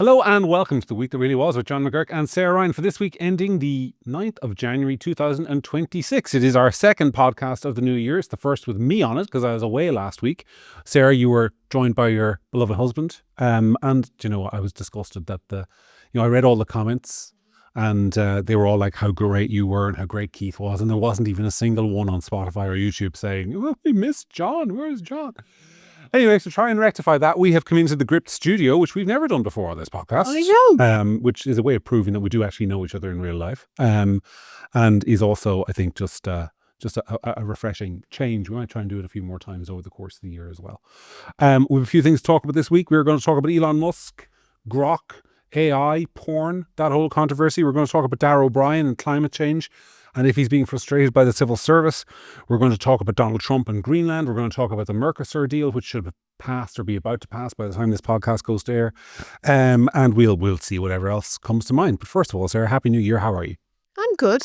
Hello and welcome to The Week That Really Was with John McGurk and Sarah Ryan for this week ending the 9th of January 2026. It is our second podcast of the new year. It's the first with me on it because I was away last week. Sarah, you were joined by your beloved husband. And do you know what? I was disgusted that I read all the comments and they were all like how great you were and how great Keith was. And there wasn't even a single one on Spotify or YouTube saying, "Oh, we missed John. Where's John?" Anyway, to try and rectify that, we have come into the Gript studio, which we've never done before on this podcast. I know. Which is a way of proving that we do actually know each other in real life. And is also, I think, just a refreshing change. We might try and do it a few more times over the course of the year as well. We have a few things to talk about this week. We're going to talk about Elon Musk, Grok, AI, porn, that whole controversy. We're going to talk about Darragh O'Brien and climate change and if he's being frustrated by the civil service. We're going to talk about Donald Trump and Greenland. We're going to talk about the Mercosur deal, which should have passed or be about to pass by the time this podcast goes to air. And we'll see whatever else comes to mind. But first of all, Sarah, Happy New Year. How are you? I'm good.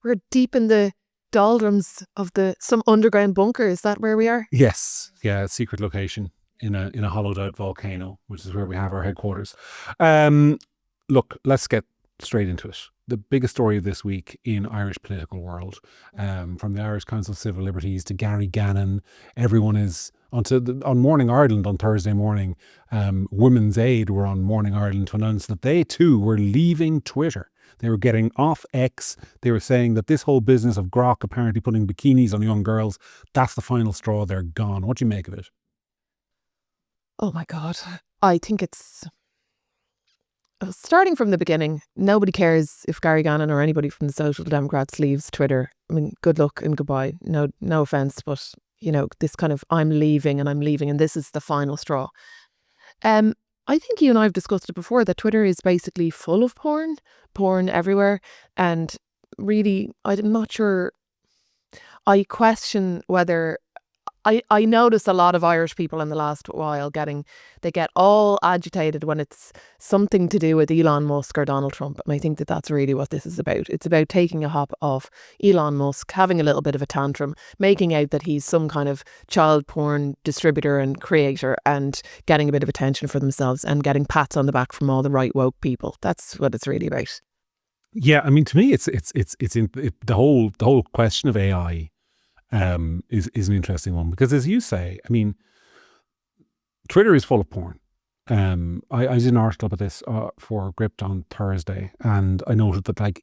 We're deep in the doldrums of some underground bunker. Is that where we are? Yes. Yeah, a secret location in a hollowed out volcano, which is where we have our headquarters. Look, let's get straight into it. The biggest story of this week in Irish political world, from the Irish Council of Civil Liberties to Gary Gannon, everyone is on Morning Ireland on Thursday morning. Women's Aid were on Morning Ireland to announce that they too were leaving Twitter. They were getting off X. They were saying that this whole business of Grok apparently putting bikinis on young girls, that's the final straw. They're gone. What do you make of it? Oh my God. I think it's... Starting from the beginning, nobody cares if Gary Gannon or anybody from the Social Democrats leaves Twitter. I mean, good luck and goodbye. No offence, but, this kind of I'm leaving and this is the final straw. I think you and I have discussed it before that Twitter is basically full of porn everywhere. And really, I'm not sure. I question whether... I notice a lot of Irish people in the last while they get all agitated when it's something to do with Elon Musk or Donald Trump. And I think that that's really what this is about. It's about taking a hop off Elon Musk, having a little bit of a tantrum, making out that he's some kind of child porn distributor and creator and getting a bit of attention for themselves and getting pats on the back from all the right woke people. That's what it's really about. Yeah, I mean, to me, it's the whole question of AI. Is an interesting one because, as you say, I mean, Twitter is full of porn. I did an article about this for Gript on Thursday, and I noted that,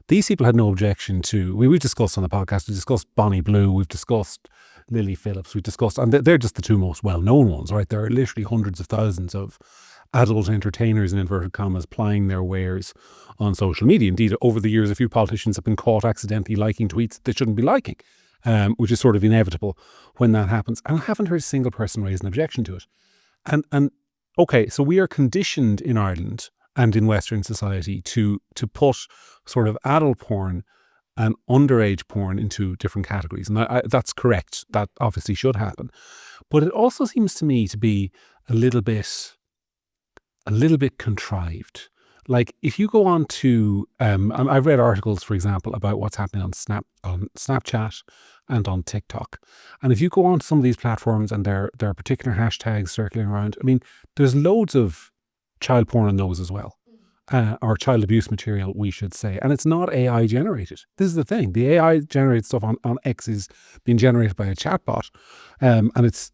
these people had no objection to. We've discussed on the podcast. We discussed Bonnie Blue. We've discussed Lily Phillips. We've discussed, and they're just the two most well-known ones, right? There are literally hundreds of thousands of adult entertainers, in inverted commas, plying their wares on social media. Indeed, over the years, a few politicians have been caught accidentally liking tweets that they shouldn't be liking. Which is sort of inevitable when that happens. And I haven't heard a single person raise an objection to it. And okay, so we are conditioned in Ireland and in Western society to put sort of adult porn and underage porn into different categories. And that's correct. That obviously should happen. But it also seems to me to be a little bit contrived. Like if you go on to, I've read articles, for example, about what's happening on Snapchat and on TikTok. And if you go on to some of these platforms and there are particular hashtags circling around, I mean, there's loads of child porn on those as well, or child abuse material, we should say. And it's not AI generated. This is the thing. The AI generated stuff on X is being generated by a chatbot, and it's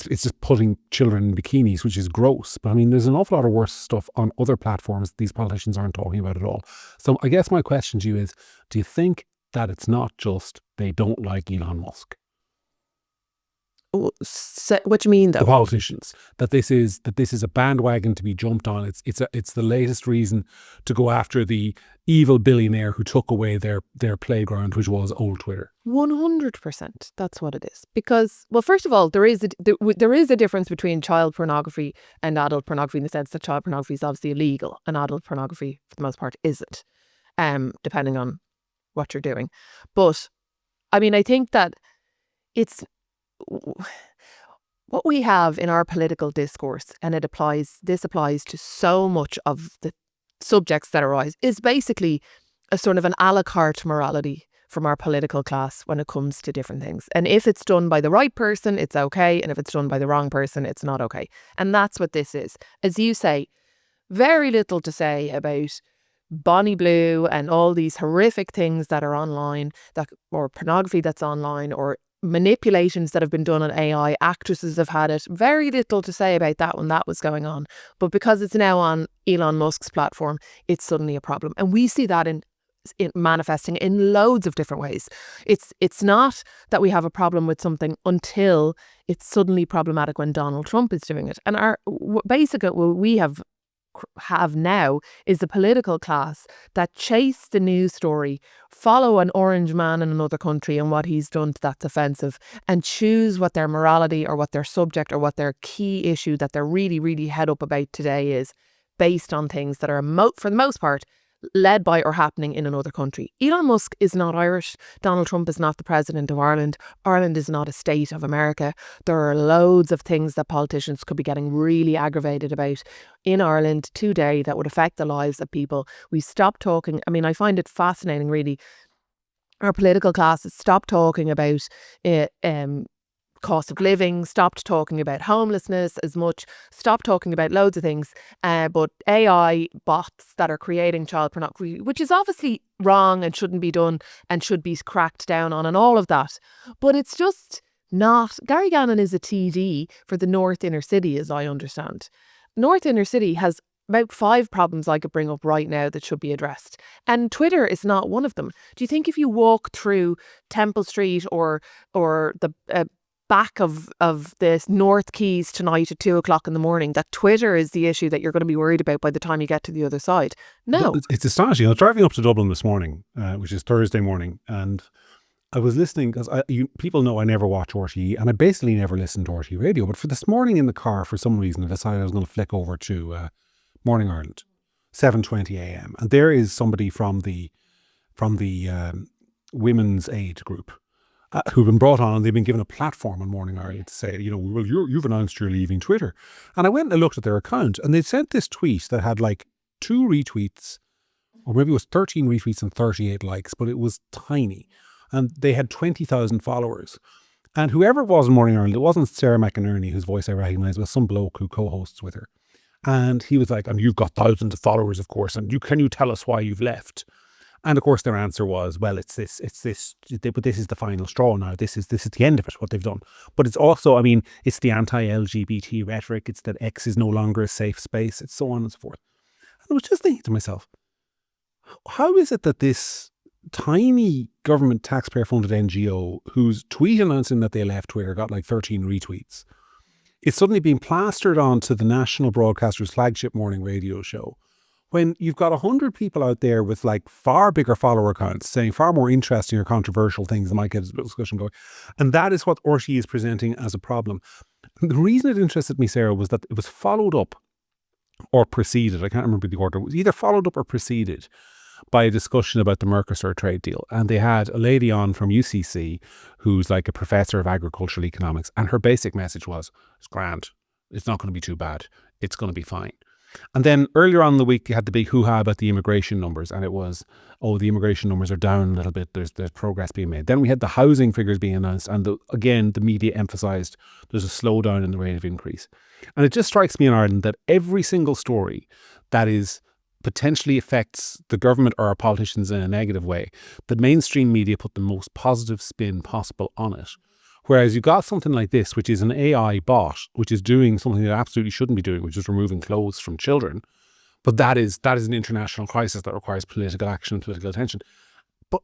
just putting children in bikinis, which is gross. But I mean, there's an awful lot of worse stuff on other platforms these politicians aren't talking about at all. So I guess my question to you is, do you think that it's not just they don't like Elon Musk? What do you mean, though? The politicians, that this is a bandwagon to be jumped on. It's the latest reason to go after the evil billionaire who took away their playground, which was old Twitter. 100%. That's what it is. Because, well, first of all, there is a difference between child pornography and adult pornography in the sense that child pornography is obviously illegal and adult pornography, for the most part, isn't, depending on what you're doing. But, I mean, I think that it's what we have in our political discourse, and this applies to so much of the subjects that arise, is basically a sort of an a la carte morality from our political class when it comes to different things. And if it's done by the right person, it's okay. And if it's done by the wrong person, it's not okay. And that's what this is. As you say, very little to say about Bonnie Blue and all these horrific things that are online, or pornography that's online, or manipulations that have been done on AI. Actresses have had it. Very little to say about that when that was going on. But because it's now on Elon Musk's platform, it's suddenly a problem. And we see that in manifesting in loads of different ways. It's not that we have a problem with something until it's suddenly problematic when Donald Trump is doing it. And what we have now is the political class that chase the news story, follow an orange man in another country and what he's done that's offensive, and choose what their morality or what their subject or what their key issue that they're really, really head up about today is, based on things that are, for the most part, led by or happening in another country. Elon Musk is not Irish. Donald Trump is not the president of Ireland. Ireland is not a state of America. There are loads of things that politicians could be getting really aggravated about in Ireland today that would affect the lives of people. We stop talking. I mean, I find it fascinating, really. Our political classes stopped talking about cost of living, stopped talking about homelessness as much, stopped talking about loads of things, but AI bots that are creating child pornography, which is obviously wrong and shouldn't be done and should be cracked down on and all of that. But it's just not. Gary Gannon is a TD for the North Inner City, as I understand. North Inner City has about 5 problems I could bring up right now that should be addressed. And Twitter is not one of them. Do you think if you walk through Temple Street or the back of the North Quays tonight at 2:00 in the morning, that Twitter is the issue that you're going to be worried about by the time you get to the other side? No. It's astonishing. I was driving up to Dublin this morning, which is Thursday morning, and I was listening because people know I never watch RTE, and I basically never listen to RTE radio. But for this morning in the car, for some reason, I decided I was going to flick over to Morning Ireland, 7:20 a.m. And there is somebody from the Women's Aid group who've been brought on, and they've been given a platform on Morning Ireland to say, well, you've announced you're leaving Twitter. And I went and looked at their account, and they sent this tweet that had like 2 retweets, or maybe it was 13 retweets and 38 likes, but it was tiny. And they had 20,000 followers. And whoever it was in Morning Ireland, it wasn't Sarah McInerney, whose voice I recognised, it was some bloke who co-hosts with her. And he was like, and you've got thousands of followers, of course, and can you tell us why you've left? And of course their answer was, well, it's this, but this is the final straw now. This is the end of it, what they've done. But it's also, I mean, it's the anti-LGBT rhetoric. It's that X is no longer a safe space. It's so on and so forth. And I was just thinking to myself, how is it that this tiny government taxpayer-funded NGO, whose tweet announcing that they left Twitter got like 13 retweets, is suddenly being plastered onto the national broadcaster's flagship morning radio show, when you've got 100 people out there with like far bigger follower accounts saying far more interesting or controversial things that might get a discussion going. And that is what RTE is presenting as a problem. And the reason it interested me, Sarah, was that it was followed up or preceded, I can't remember the order, it was either followed up or preceded by a discussion about the Mercosur trade deal. And they had a lady on from UCC who's like a professor of agricultural economics. And her basic message was, it's grand. It's not going to be too bad. It's going to be fine. And then earlier on in the week, you had the big hoo-ha about the immigration numbers. And it was, the immigration numbers are down a little bit. There's progress being made. Then we had the housing figures being announced. And again, the media emphasised there's a slowdown in the rate of increase. And it just strikes me in Ireland that every single story that is potentially affects the government or our politicians in a negative way, the mainstream media put the most positive spin possible on it. Whereas you got something like this, which is an AI bot, which is doing something that absolutely shouldn't be doing, which is removing clothes from children. But that is an international crisis that requires political action and political attention. But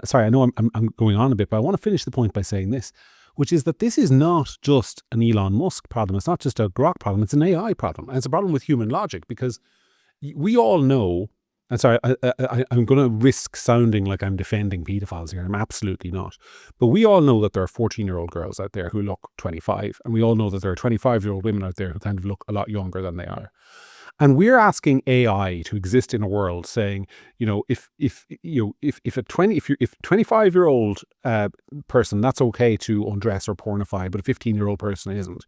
sorry, I know I'm going on a bit, but I want to finish the point by saying this, which is that this is not just an Elon Musk problem. It's not just a Grok problem. It's an AI problem. And it's a problem with human logic, because we all know, and sorry, I'm going to risk sounding like I'm defending paedophiles here. I'm absolutely not. But we all know that there are 14-year-old girls out there who look 25. And we all know that there are 25-year-old women out there who kind of look a lot younger than they are. And we're asking AI to exist in a world saying, if a 25-year-old person, that's okay to undress or pornify, but a 15-year-old person isn't.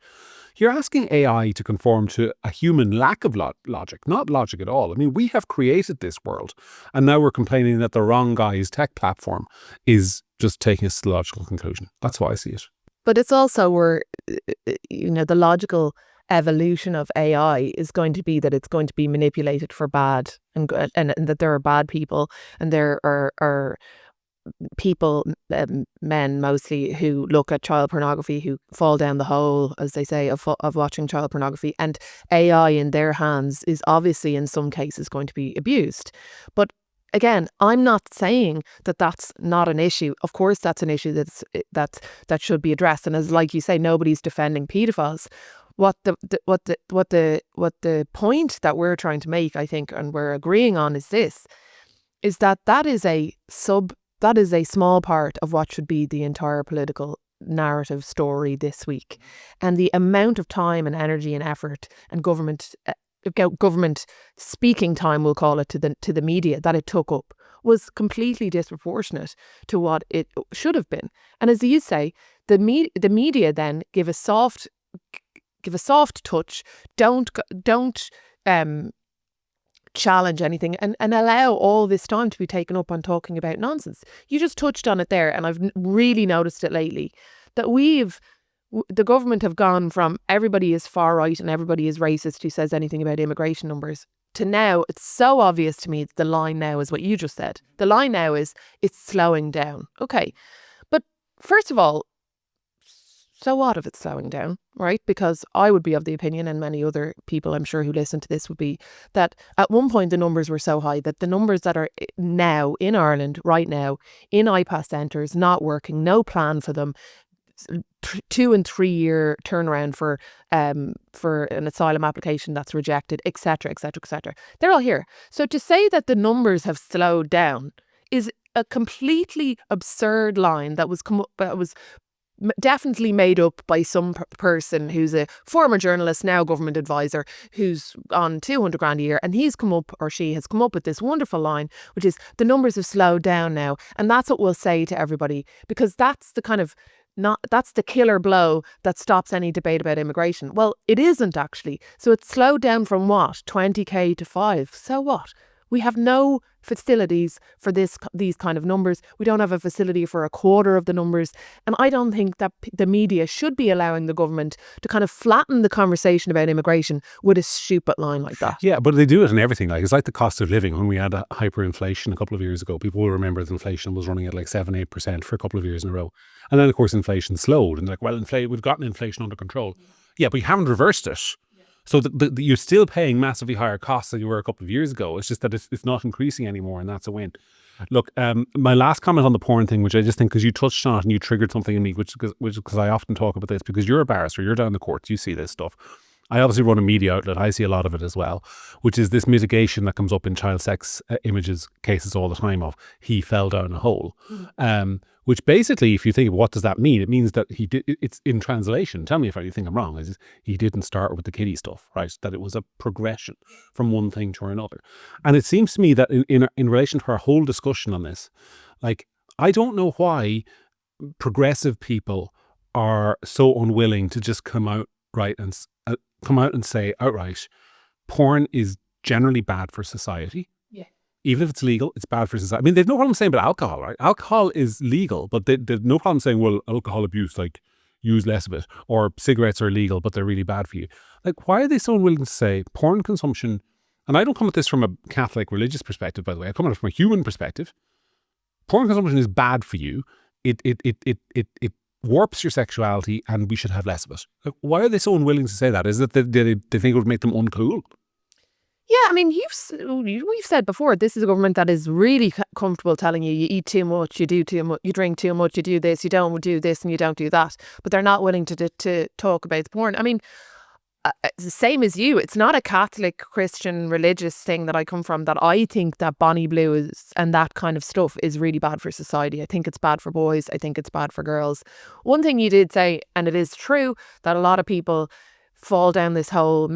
You're asking AI to conform to a human lack of logic, not logic at all. I mean, we have created this world, and now we're complaining that the wrong guy's tech platform is just taking us to the logical conclusion. That's how I see it. But it's also where, the logical evolution of AI is going to be that it's going to be manipulated for bad, and that there are bad people, and there are people, men mostly, who look at child pornography, who fall down the hole, as they say, of watching child pornography. And AI in their hands is obviously in some cases going to be abused. But again, I'm not saying that that's not an issue. Of course, that's an issue that should be addressed. And as like you say, nobody's defending paedophiles. What the point that we're trying to make, I think, and we're agreeing on, is this: is that is a small part of what should be the entire political narrative story this week. And the amount of time and energy and effort and government speaking time, we'll call it, to the media that it took up was completely disproportionate to what it should have been. And as you say, the media then give a soft touch, don't challenge anything, and allow all this time to be taken up on talking about nonsense. You just touched on it there, and I've really noticed it lately, that the government have gone from everybody is far right and everybody is racist who says anything about immigration numbers, to now it's so obvious to me that the line now is what you just said. The line now is it's slowing down. Okay, but first of all, so what if it's slowing down, right? Because I would be of the opinion, and many other people I'm sure who listen to this would be, that at one point the numbers were so high that the numbers that are now in Ireland right now in IPAS centres not working, no plan for them, 2 and 3 year turnaround for an asylum application that's rejected, etc., etc., etc. They're all here. So to say that the numbers have slowed down is a completely absurd line that was definitely made up by some person who's a former journalist, now government advisor, who's on 200 grand a year, and he's come up, or she has come up with this wonderful line, which is the numbers have slowed down now. And that's what we'll say to everybody, because that's the kind of that's the killer blow that stops any debate about immigration. Well, it isn't actually. So it's slowed down from what? 20k to 5. So what? We have no facilities for these kind of numbers. We don't have a facility for a quarter of the numbers. And I don't think that the media should be allowing the government to kind of flatten the conversation about immigration with a stupid line like that. Yeah, but they do it in everything. Like, it's like the cost of living. When we had a hyperinflation a couple of years ago, people will remember that inflation was running at like 7-8% for a couple of years in a row. And then, of course, inflation slowed. And they're like, well, we've gotten inflation under control. Yeah, but you haven't reversed it. So you're still paying massively higher costs than you were a couple of years ago. It's just that it's not increasing anymore, and that's a win. Look, my last comment on the porn thing, which I just think, because you touched on it and you triggered something in me, which because I often talk about this, because you're a barrister, you're down the courts, you see this stuff. I obviously run a media outlet. I see a lot of it as well, which is this mitigation that comes up in child sex images cases all the time of he fell down a hole. Which basically, if you think of what does that mean, it means that he did. It's in translation. Tell me if you think I'm wrong. He didn't start with the kiddie stuff, right? That it was a progression from one thing to another. And it seems to me that in relation to our whole discussion on this, like, I don't know why progressive people are so unwilling to just come out and say outright, porn is generally bad for society. Even if it's legal, it's bad for society. I mean, they've no problem saying about alcohol, right? Alcohol is legal, but they've no problem saying, well, alcohol abuse, like, use less of it. Or cigarettes are legal, but they're really bad for you. Like, why are they so unwilling to say porn consumption? And I don't come at this from a Catholic religious perspective, by the way. I come at it from a human perspective. Porn consumption is bad for you. It warps your sexuality, and we should have less of it. Like, why are they so unwilling to say that? Is it that they think it would make them uncool? Yeah, I mean, we've said before, this is a government that is really comfortable telling you eat too much, you do too much, you drink too much, you do this, you don't do this, and you don't do that. But they're not willing to talk about the porn. I mean, it's the same as you. It's not a Catholic, Christian, religious thing that I come from, that I think that Bonnie Blue is, and that kind of stuff is really bad for society. I think it's bad for boys. I think it's bad for girls. One thing you did say, and it is true, that a lot of people fall down a hole,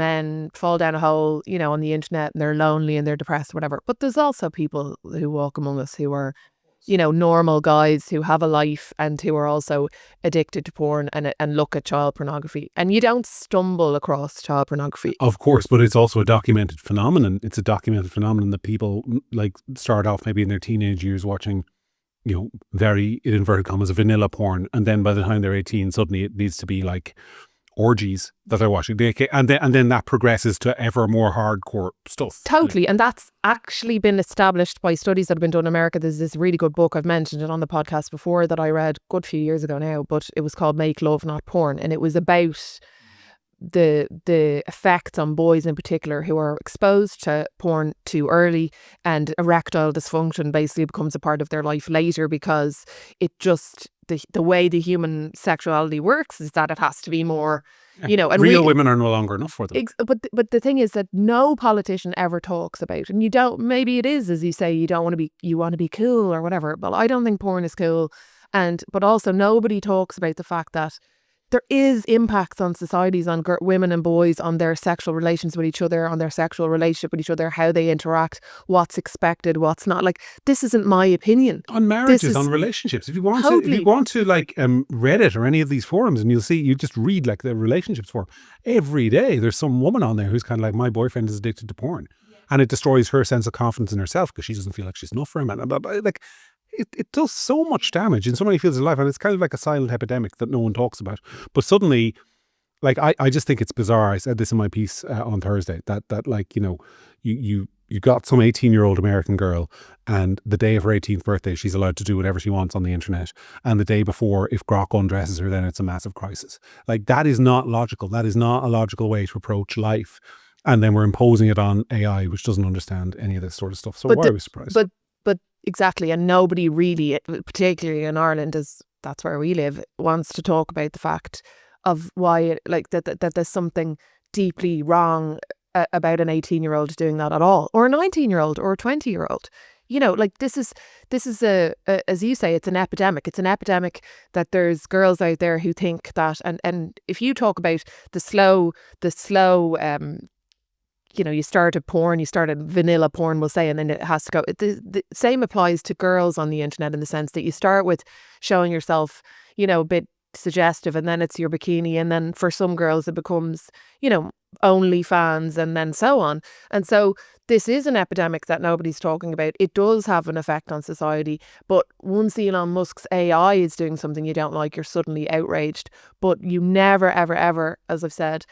you know, on the internet, and they're lonely and they're depressed or whatever. But there's also people who walk among us who are, you know, normal guys who have a life and who are also addicted to porn and look at child pornography. And you don't stumble across child pornography. Of course, but it's also a documented phenomenon. It's a documented phenomenon that people, like, start off maybe in their teenage years watching, you know, very, in inverted commas, vanilla porn. And then by the time they're 18, suddenly it needs to be like orgies that they're watching, and then that progresses to ever more hardcore stuff. Totally. And that's actually been established by studies that have been done in America. There's this really good book, I've mentioned it on the podcast before, that I read a good few years ago now, but it was called Make Love Not Porn, and it was about the effects on boys in particular who are exposed to porn too early, and erectile dysfunction basically becomes a part of their life later, because it just the way the human sexuality works is that it has to be more, you know, and real women are no longer enough for them. But the thing is that no politician ever talks about, and you don't, maybe it is, as you say, you want to be cool or whatever, but I don't think porn is cool. But also nobody talks about the fact that there is impacts on societies, on women and boys, on their sexual relations with each other, on their sexual relationship with each other, how they interact, what's expected, what's not. Like, this isn't my opinion. On marriages, on relationships. If you want to like Reddit or any of these forums, and you just read like the relationships forum, every day there's some woman on there who's kind of like, my boyfriend is addicted to porn. Yeah. And it destroys her sense of confidence in herself because she doesn't feel like she's enough for him. And like, it does so much damage in so many fields of life, and it's kind of like a silent epidemic that no one talks about. But suddenly, like, I just think it's bizarre. I said this in my piece on Thursday, that like, you know, you got some 18-year-old American girl, and the day of her 18th birthday, she's allowed to do whatever she wants on the internet. And the day before, if Grok undresses her, then it's a massive crisis. Like, that is not logical. That is not a logical way to approach life. And then we're imposing it on AI, which doesn't understand any of this sort of stuff. So why are we surprised? But exactly, and nobody really, particularly in Ireland, that's where we live, wants to talk about the fact of why that there's something deeply wrong about an 18-year-old doing that at all, or a 19-year-old or a 20-year-old. You know, like, this is as you say, it's an epidemic. It's an epidemic that there's girls out there who think that, and if you talk about the slow you know, you started vanilla porn, we'll say, and then it has to go. The same applies to girls on the internet, in the sense that you start with showing yourself, you know, a bit suggestive, and then it's your bikini, and then for some girls it becomes, you know, OnlyFans, and then so on. And so this is an epidemic that nobody's talking about. It does have an effect on society, but once Elon Musk's AI is doing something you don't like, you're suddenly outraged. But you never, ever, ever, as I've said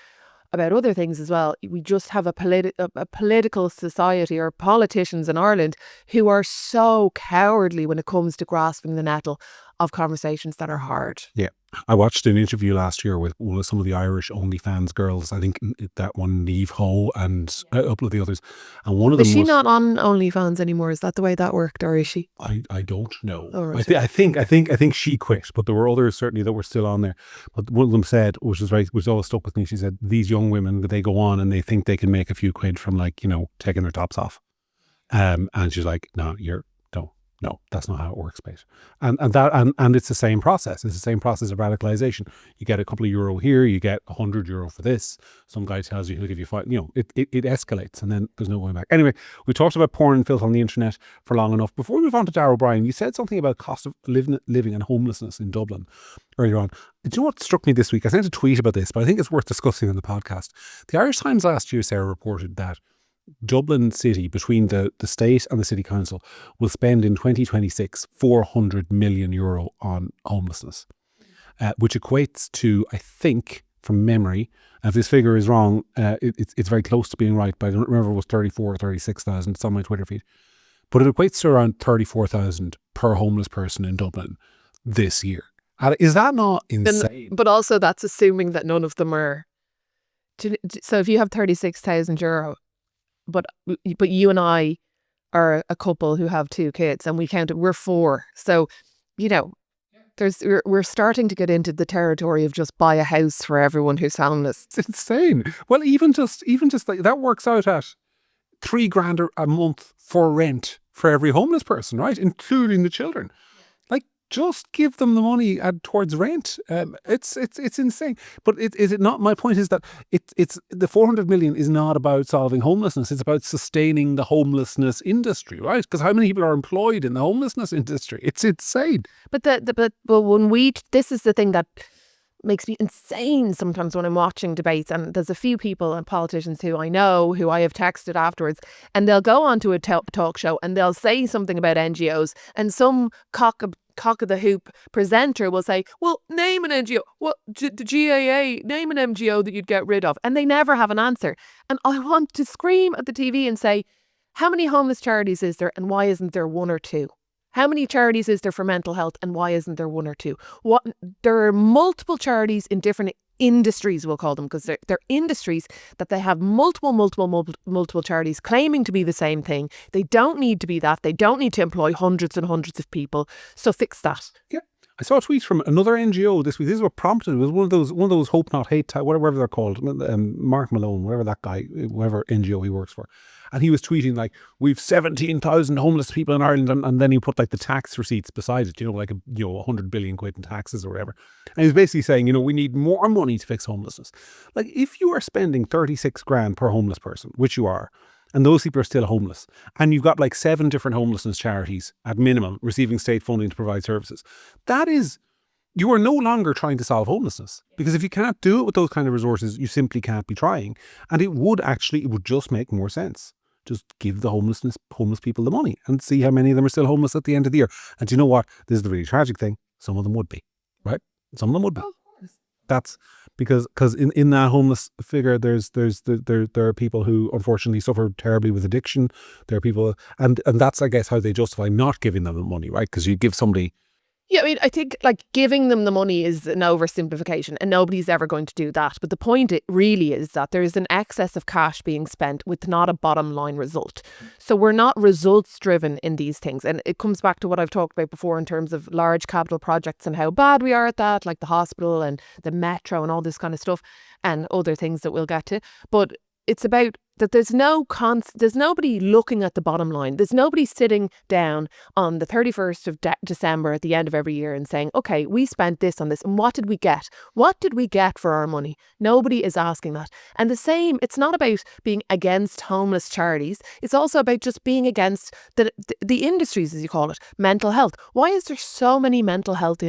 about other things as well, we just have a political society, or politicians in Ireland, who are so cowardly when it comes to grasping the nettle of conversations that are hard. Yeah. I watched an interview last year with some of the Irish OnlyFans girls. I think that one, Niamh Ho, and a couple of the others. And one of them was she not on OnlyFans anymore? Is that the way that worked, or is she? I don't know. Oh, right. I think she quit, but there were others certainly that were still on there. But one of them said, which always stuck with me, she said, these young women, they go on and they think they can make a few quid from, like, you know, taking their tops off. And she's like, no, that's not how it works, mate. And it's the same process. It's the same process of radicalization. You get a couple of euro here, you get €100 for this. Some guy tells you he'll give you $5. You know, it escalates, and then there's no going back. Anyway, we talked about porn and filth on the internet for long enough. Before we move on to Darragh O'Brien, you said something about cost of living and homelessness in Dublin earlier on. Do you know what struck me this week? I sent a tweet about this, but I think it's worth discussing on the podcast. The Irish Times last year, Sarah, reported that Dublin City, between the state and the city council, will spend in 2026 €400 million on homelessness, which equates to, I think, from memory, and if this figure is wrong, it's very close to being right, but I don't remember if it was 34 or 36,000. It's on my Twitter feed. But it equates to around 34,000 per homeless person in Dublin this year. Is that not insane? But also, that's assuming that none of them are. So if you have €36,000, but you and I are a couple who have 2 kids, and we're 4. So, you know, we're starting to get into the territory of just buy a house for everyone who's homeless. It's insane. Well, even just like that works out at $3,000 a month for rent for every homeless person, right? Including the children. Like, just give them the money towards rent. It's insane. But is it not? My point is that it's the 400 million is not about solving homelessness. It's about sustaining the homelessness industry, right? Because how many people are employed in the homelessness industry? It's insane. But this is the thing that makes me insane sometimes when I'm watching debates, and there's a few people and politicians who I know, who I have texted afterwards, and they'll go onto a talk show and they'll say something about NGOs, and some cock of the hoop presenter will say, well, name an NGO. Well, the GAA, name an NGO that you'd get rid of. And they never have an answer. And I want to scream at the TV and say, how many homeless charities is there and why isn't there one or two? How many charities is there for mental health and why isn't there one or two? There are multiple charities in different industries, we'll call them, because they're industries that they have multiple charities claiming to be the same thing. They don't need to be that. They don't need to employ hundreds and hundreds of people. So fix that. Yeah. I saw a tweet from another NGO this week. This is what prompted it. It was one of those Hope Not Hate, whatever they're called, Mark Malone, whatever that guy, whatever NGO he works for. And he was tweeting like, we've 17,000 homeless people in Ireland. And then he put like the tax receipts beside it, like 100 billion quid in taxes or whatever. And he was basically saying, we need more money to fix homelessness. Like if you are spending 36 grand per homeless person, which you are, and those people are still homeless, and you've got like 7 different homelessness charities at minimum receiving state funding to provide services, you are no longer trying to solve homelessness, because if you can't do it with those kind of resources, you simply can't be trying. And it would just make more sense. Just give the homeless people the money and see how many of them are still homeless at the end of the year. And do you know what? This is the really tragic thing. Some of them would be, right? Some of them would be. That's because in that homeless figure, there are people who unfortunately suffer terribly with addiction. There are people, and that's, I guess, how they justify not giving them the money, right? Because you give somebody. Yeah, I mean, I think like giving them the money is an oversimplification and nobody's ever going to do that. But the point really is that there is an excess of cash being spent with not a bottom line result. So we're not results driven in these things. And it comes back to what I've talked about before in terms of large capital projects and how bad we are at that, like the hospital and the metro and all this kind of stuff and other things that we'll get to. But it's about that there's nobody looking at the bottom line. There's nobody sitting down on the 31st of December at the end of every year and saying, okay, we spent this on this and what did we get? What did we get for our money? Nobody is asking that. And the same, it's not about being against homeless charities. It's also about just being against the industries, as you call it, mental health. Why is there so many mental health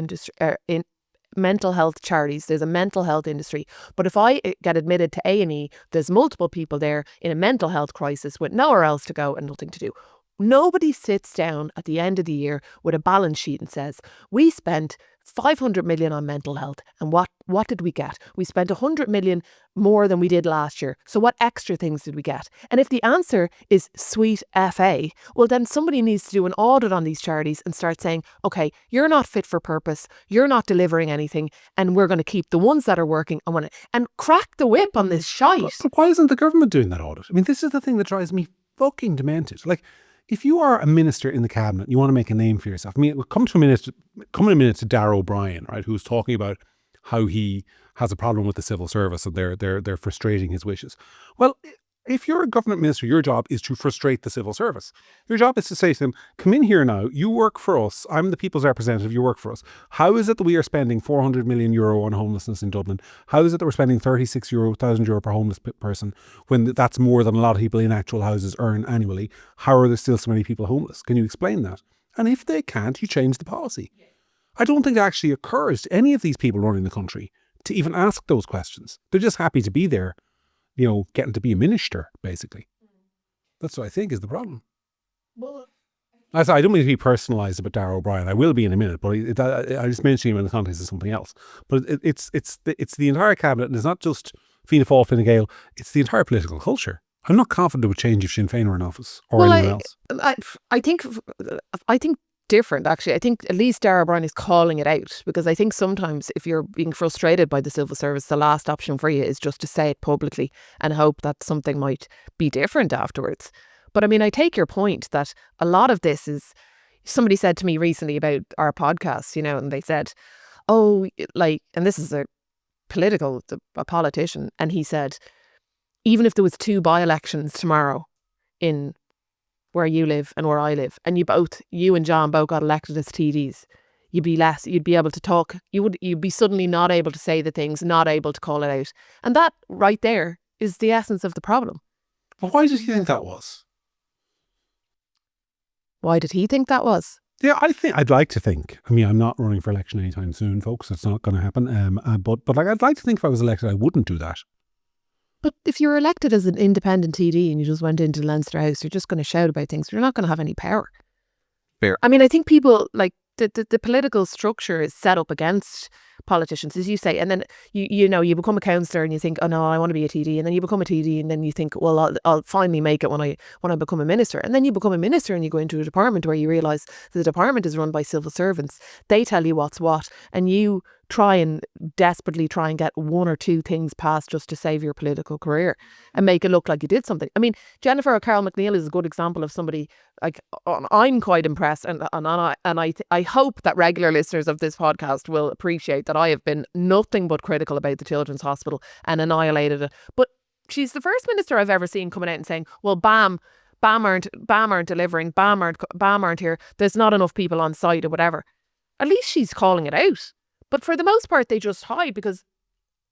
mental health charities? There's a mental health industry, but if I get admitted to A&E, there's multiple people there in a mental health crisis with nowhere else to go and nothing to do. Nobody sits down at the end of the year with a balance sheet and says, we spent 500 million on mental health. And what did we get? We spent 100 million more than we did last year. So what extra things did we get? And if the answer is sweet FA, well, then somebody needs to do an audit on these charities and start saying, okay, you're not fit for purpose. You're not delivering anything. And we're going to keep the ones that are working and crack the whip on this shite. But why isn't the government doing that audit? I mean, this is the thing that drives me fucking demented. Like, if you are a minister in the cabinet, you want to make a name for yourself. I mean, we'll come in a minute to Darragh O'Brien, right, who's talking about how he has a problem with the civil service and they're frustrating his wishes. Well, if you're a government minister, your job is to frustrate the civil service. Your job is to say to them, come in here now, you work for us, I'm the people's representative, you work for us. How is it that we are spending 400 million euro on homelessness in Dublin? How is it that we're spending 36,000 euro per homeless person when that's more than a lot of people in actual houses earn annually? How are there still so many people homeless? Can you explain that? And if they can't, you change the policy. I don't think it actually occurs to any of these people running the country to even ask those questions. They're just happy to be there, getting to be a minister, basically. That's what I think is the problem. Well, I don't mean to be personalised about Darragh O'Brien. I will be in a minute, but I just mentioned him in the context of something else. But it's the entire cabinet, and it's not just Fianna Fáil, Fine Gael. It's the entire political culture. I'm not confident it would change if Sinn Féin were in office or anyone else. I think different, actually. I think at least Darragh O'Brien is calling it out, because I think sometimes if you're being frustrated by the civil service, the last option for you is just to say it publicly and hope that something might be different afterwards. But I mean, I take your point that a lot of this is, somebody said to me recently about our podcast, and they said, and this is a politician, and he said, even if there was 2 by-elections tomorrow in where you live and where I live, and you and John both got elected as TDs, you'd be able to talk, you'd be suddenly not able to say the things, not able to call it out. And that right there is the essence of the problem. But why did he think that was? Why did he think that was? Yeah, I'd like to think. I mean, I'm not running for election anytime soon, folks. It's not going to happen. But I'd like to think if I was elected, I wouldn't do that. But if you're elected as an independent TD and you just went into Leinster House, you're just going to shout about things. You're not going to have any power. Fair. I mean, I think people, the political structure is set up against politicians, as you say, and then you become a councillor and you think, oh no, I want to be a TD, and then you become a TD, and then you think, well, I'll finally make it when I become a minister, and then you become a minister and you go into a department where you realise the department is run by civil servants. They tell you what's what, and you desperately try and get one or two things passed just to save your political career and make it look like you did something. I mean, Jennifer O'Carroll McNeil is a good example of somebody like I'm quite impressed, and I hope that regular listeners of this podcast will appreciate that I have been nothing but critical about the Children's Hospital and annihilated it. But she's the first minister I've ever seen coming out and saying, well, BAM aren't delivering, BAM aren't here, there's not enough people on site or whatever. At least she's calling it out. But for the most part, they just hide, because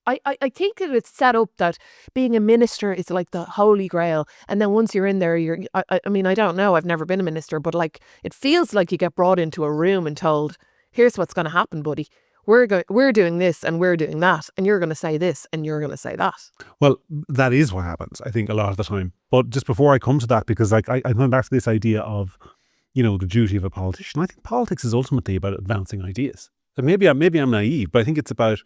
I think that it's set up that being a minister is like the holy grail. And then once you're in there, I mean, I don't know, I've never been a minister, but like it feels like you get brought into a room and told, here's what's going to happen, buddy. We're doing this and we're doing that, and you're going to say this and you're going to say that. Well, that is what happens, I think, a lot of the time. But just before I come to that, because like I went back to this idea of, the duty of a politician. I think politics is ultimately about advancing ideas. And maybe I'm naive, but I think it's about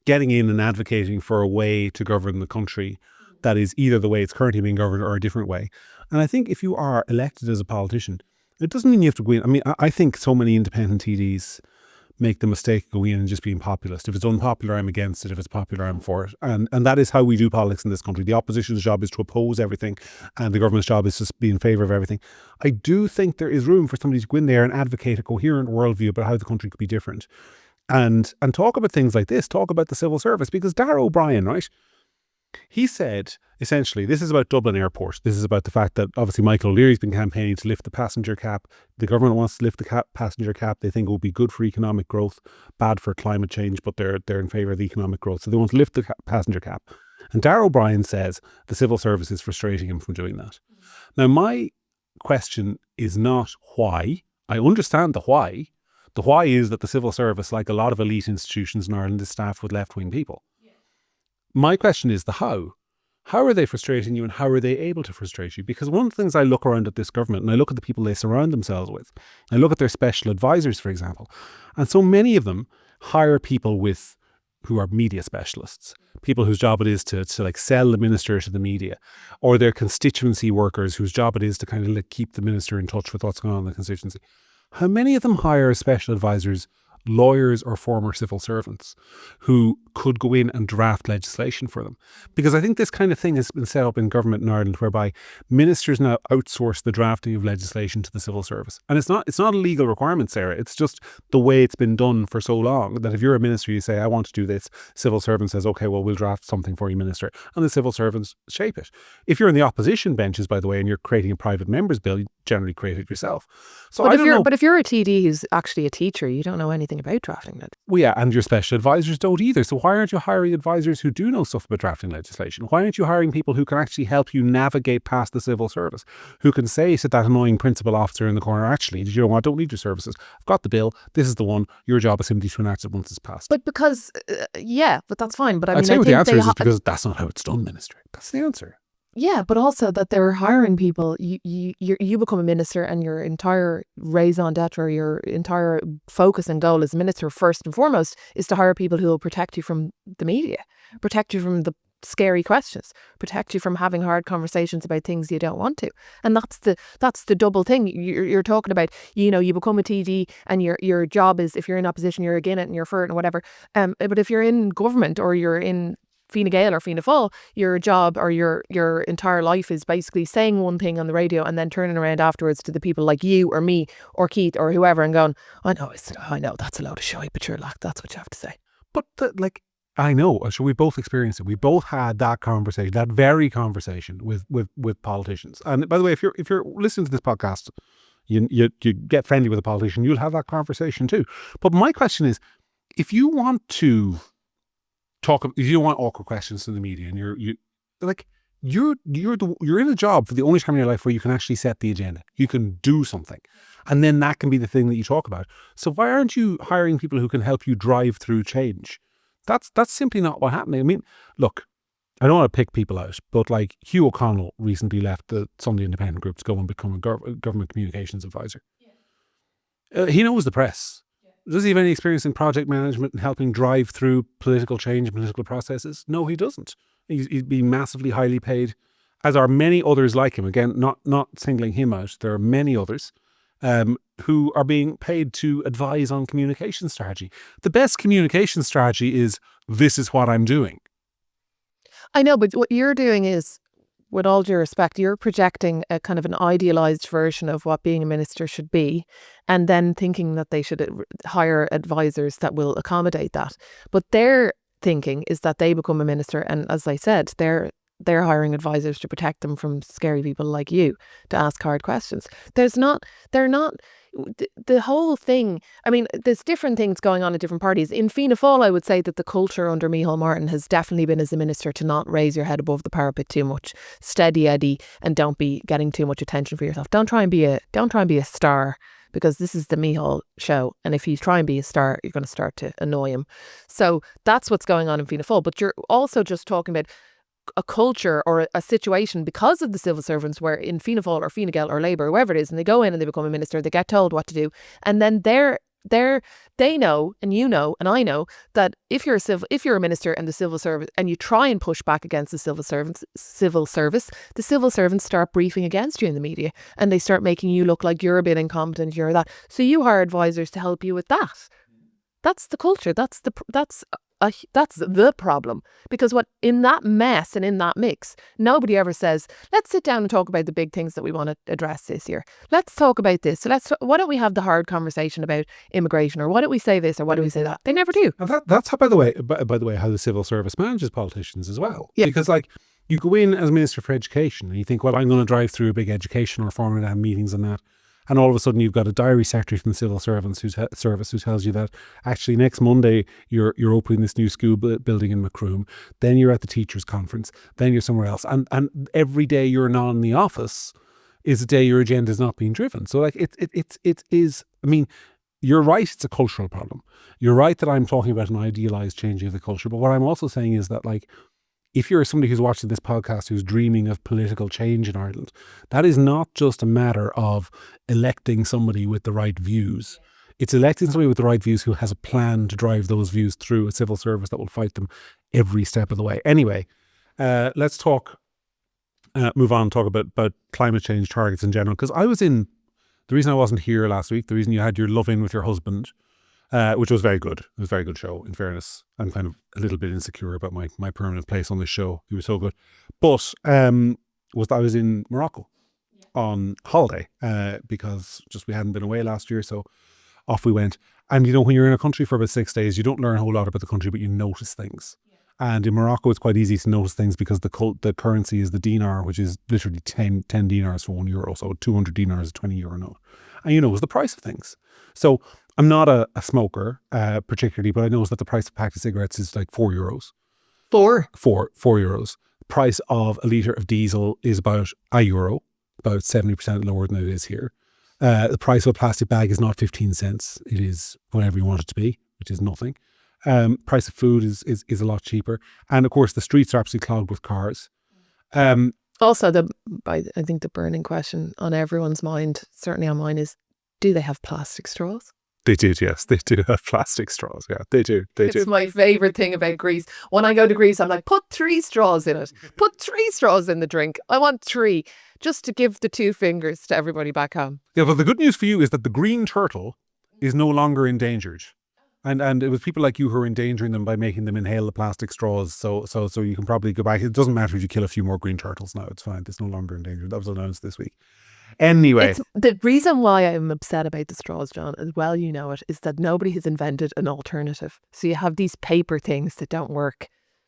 getting in and advocating for a way to govern the country that is either the way it's currently being governed or a different way. And I think if you are elected as a politician, it doesn't mean you have to go in. I mean, I think so many independent TDs make the mistake of going in and just being populist. If it's unpopular, I'm against it. If it's popular, I'm for it. And that is how we do politics in this country. The opposition's job is to oppose everything, and the government's job is to be in favour of everything. I do think there is room for somebody to go in there and advocate a coherent worldview about how the country could be different. And talk about things like this, talk about the civil service, because Darragh O'Brien, right, he said, essentially, this is about Dublin Airport. This is about the fact that obviously Michael O'Leary's been campaigning to lift the passenger cap. The government wants to lift the passenger cap. They think it will be good for economic growth, bad for climate change, but they're in favour of the economic growth. So they want to lift the passenger cap. And Darragh O'Brien says the civil service is frustrating him from doing that. Now, my question is not why. I understand the why. The why is that the civil service, like a lot of elite institutions in Ireland, is staffed with left-wing people. Yeah. My question is the how. How are they frustrating you, and how are they able to frustrate you? Because one of the things I look around at this government, and I look at the people they surround themselves with, I look at their special advisors, for example, and so many of them hire people who are media specialists, people whose job it is to like sell the minister to the media, or their constituency workers whose job it is to kind of like keep the minister in touch with what's going on in the constituency. How many of them hire special advisors, lawyers or former civil servants who could go in and draft legislation for them? Because I think this kind of thing has been set up in government in Ireland, whereby ministers now outsource the drafting of legislation to the civil service. And it's not a legal requirement, Sarah. It's just the way it's been done for so long, that if you're a minister, you say, I want to do this. Civil servant says, okay, well, we'll draft something for you, minister. And the civil servants shape it. If you're in the opposition benches, by the way, and you're creating a private member's bill, you generally create it yourself. So But if you're a TD who's actually a teacher, you don't know anything about drafting that. Well, yeah, and your special advisors don't either. So why aren't you hiring advisors who do know stuff about drafting legislation? Why aren't you hiring people who can actually help you navigate past the civil service, who can say to that annoying principal officer in the corner, actually, did you know what, I don't need your services. I've got the bill. This is the one. Your job is simply to enact it once it's passed. But because, but that's fine. But I mean, I'd say what the answer is because that's not how it's done, Minister. That's the answer. Yeah, but also that they're hiring people. You become a minister, and your entire raison d'etre, your entire focus and goal as a minister, first and foremost, is to hire people who will protect you from the media, protect you from the scary questions, protect you from having hard conversations about things you don't want to. And that's the double thing you're talking about. You become a TD, and your job is, if you're in opposition, you're against it and you're for it and whatever. But if you're in government, or you're in Fine Gael or Fianna Fáil, your job or your entire life is basically saying one thing on the radio and then turning around afterwards to the people like you or me or Keith or whoever and going, I know that's a load of shite, but sure, like, that's what you have to say. But I know, so we both experienced it. We both had that conversation, that very conversation with politicians. And by the way, if you're listening to this podcast, you get friendly with a politician, you'll have that conversation too. But my question is, if you want to if you don't want awkward questions in the media, and you're in a job for the only time in your life where you can actually set the agenda, you can do something, and then that can be the thing that you talk about. So why aren't you hiring people who can help you drive through change? That's simply not what's happening. I mean, look, I don't want to pick people out, but like Hugh O'Connell recently left the Sunday Independent Group to go and become a government communications advisor. He knows the press. Does he have any experience in project management and helping drive through political change and political processes? No, he doesn't. He'd be massively highly paid, as are many others like him. Again, not singling him out. There are many others who are being paid to advise on communication strategy. The best communication strategy is, this is what I'm doing. I know, but what you're doing is, with all due respect, you're projecting a kind of an idealized version of what being a minister should be, and then thinking that they should hire advisors that will accommodate that. But their thinking is that they become a minister, and as I said, they're hiring advisors to protect them from scary people like you to ask hard questions. They're not. The whole thing, I mean, there's different things going on in different parties. In Fianna Fáil, I would say that the culture under Micheál Martin has definitely been, as a minister, to not raise your head above the parapet too much. Steady Eddie, and don't be getting too much attention for yourself. Don't try and be a star, because this is the Micheál show, and if you try and be a star, you're going to start to annoy him. So that's what's going on in Fianna Fáil. But you're also just talking about a culture or a situation because of the civil servants, where in Fianna Fáil or Fine Gael or Labour, whoever it is, and they go in and they become a minister, they get told what to do, and then they know, and you know, and I know, that if you're a minister and the civil service, and you try and push back against the civil service, the civil servants start briefing against you in the media, and they start making you look like you're a bit incompetent, you're that. So you hire advisors to help you with that. That's the culture. That's the problem, because what in that mess and in that mix, nobody ever says, let's sit down and talk about the big things that we want to address this year. Let's talk about this. So why don't we have the hard conversation about immigration, or why don't we say this, or why don't we say that? They never do. And that's how, by the way, how the civil service manages politicians as well. Yeah. Because you go in as Minister for Education and you think, well, I'm going to drive through a big education reform and have meetings on that. And all of a sudden you've got a diary secretary from the civil service who tells you that actually next Monday you're opening this new school building in Macroom. Then you're at the teachers' conference. Then you're somewhere else. And every day you're not in the office is a day your agenda is not being driven. So it is, I mean, you're right, it's a cultural problem. You're right that I'm talking about an idealized changing of the culture. But what I'm also saying is that, if you're somebody who's watching this podcast who's dreaming of political change in Ireland, that is not just a matter of electing somebody with the right views. It's electing somebody with the right views who has a plan to drive those views through a civil service that will fight them every step of the way. Anyway, let's move on and talk about climate change targets in general. Because the reason I wasn't here last week, the reason you had your love-in with your husband, which was very good. It was a very good show, in fairness. I'm kind of a little bit insecure about my permanent place on this show. He was so good. But I was in Morocco on holiday because we hadn't been away last year, so off we went. And when you're in a country for about 6 days, you don't learn a whole lot about the country, but you notice things. And in Morocco, it's quite easy to notice things because the currency is the dinar, which is literally 10 dinars for €1. So 200 dinars is €20 note. And it was the price of things. So I'm not a smoker particularly, but I noticed that the price of a pack of cigarettes is like €4. €4. Price of a litre of diesel is about €1, about 70% lower than it is here. The price of a plastic bag is not 15 cents. It is whatever you want it to be, which is nothing. Price of food is a lot cheaper. And of course, the streets are absolutely clogged with cars. Also, I think the burning question on everyone's mind, certainly on mine, is, do they have plastic straws? They do, yes. They do have plastic straws. Yeah, they do. It's my favourite thing about Greece. When I go to Greece, I'm like, put 3 straws in it. Put 3 straws in the drink. I want 3, just to give the 2 fingers to everybody back home. Yeah, but the good news for you is that the green turtle is no longer endangered. And it was people like you who are endangering them by making them inhale the plastic straws. So you can probably go back. It doesn't matter if you kill a few more green turtles now. It's fine. It's no longer endangered. That was announced this week. Anyway. The reason why I'm upset about the straws, John, as well you know it, is that nobody has invented an alternative. So you have these paper things that don't work.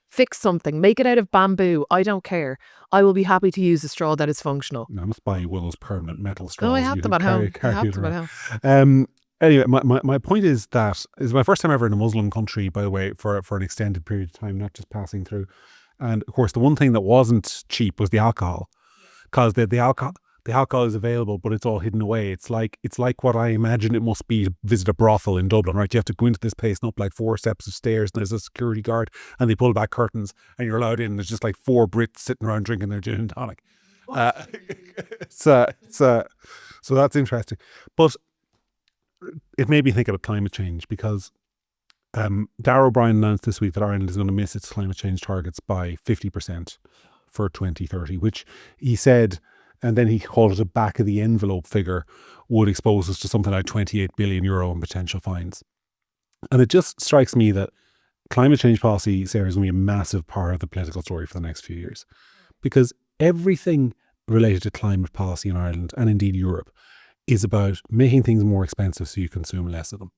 Fix something. Make it out of bamboo. I don't care. I will be happy to use a straw that is functional. No, I must buy you one of those permanent metal straws. No, I have them at home. Anyway, my point is that it's my first time ever in a Muslim country, by the way, for an extended period of time, not just passing through. And of course, the one thing that wasn't cheap was the alcohol, because the alcohol is available, but it's all hidden away. It's like what I imagine it must be to visit a brothel in Dublin, right? You have to go into this place and up like 4 steps of stairs, and there's a security guard, and they pull back curtains, and you're allowed in. There's just like 4 Brits sitting around drinking their gin and tonic. So that's interesting, but. it made me think about climate change because Darragh O'Brien announced this week that Ireland is going to miss its climate change targets by 50% for 2030, which he said, and then he called it a back of the envelope figure, would expose us to something like €28 billion in potential fines. And it just strikes me that climate change policy, Sarah, is going to be a massive part of the political story for the next few years. Because everything related to climate policy in Ireland, and indeed Europe, is about making things more expensive so you consume less of them.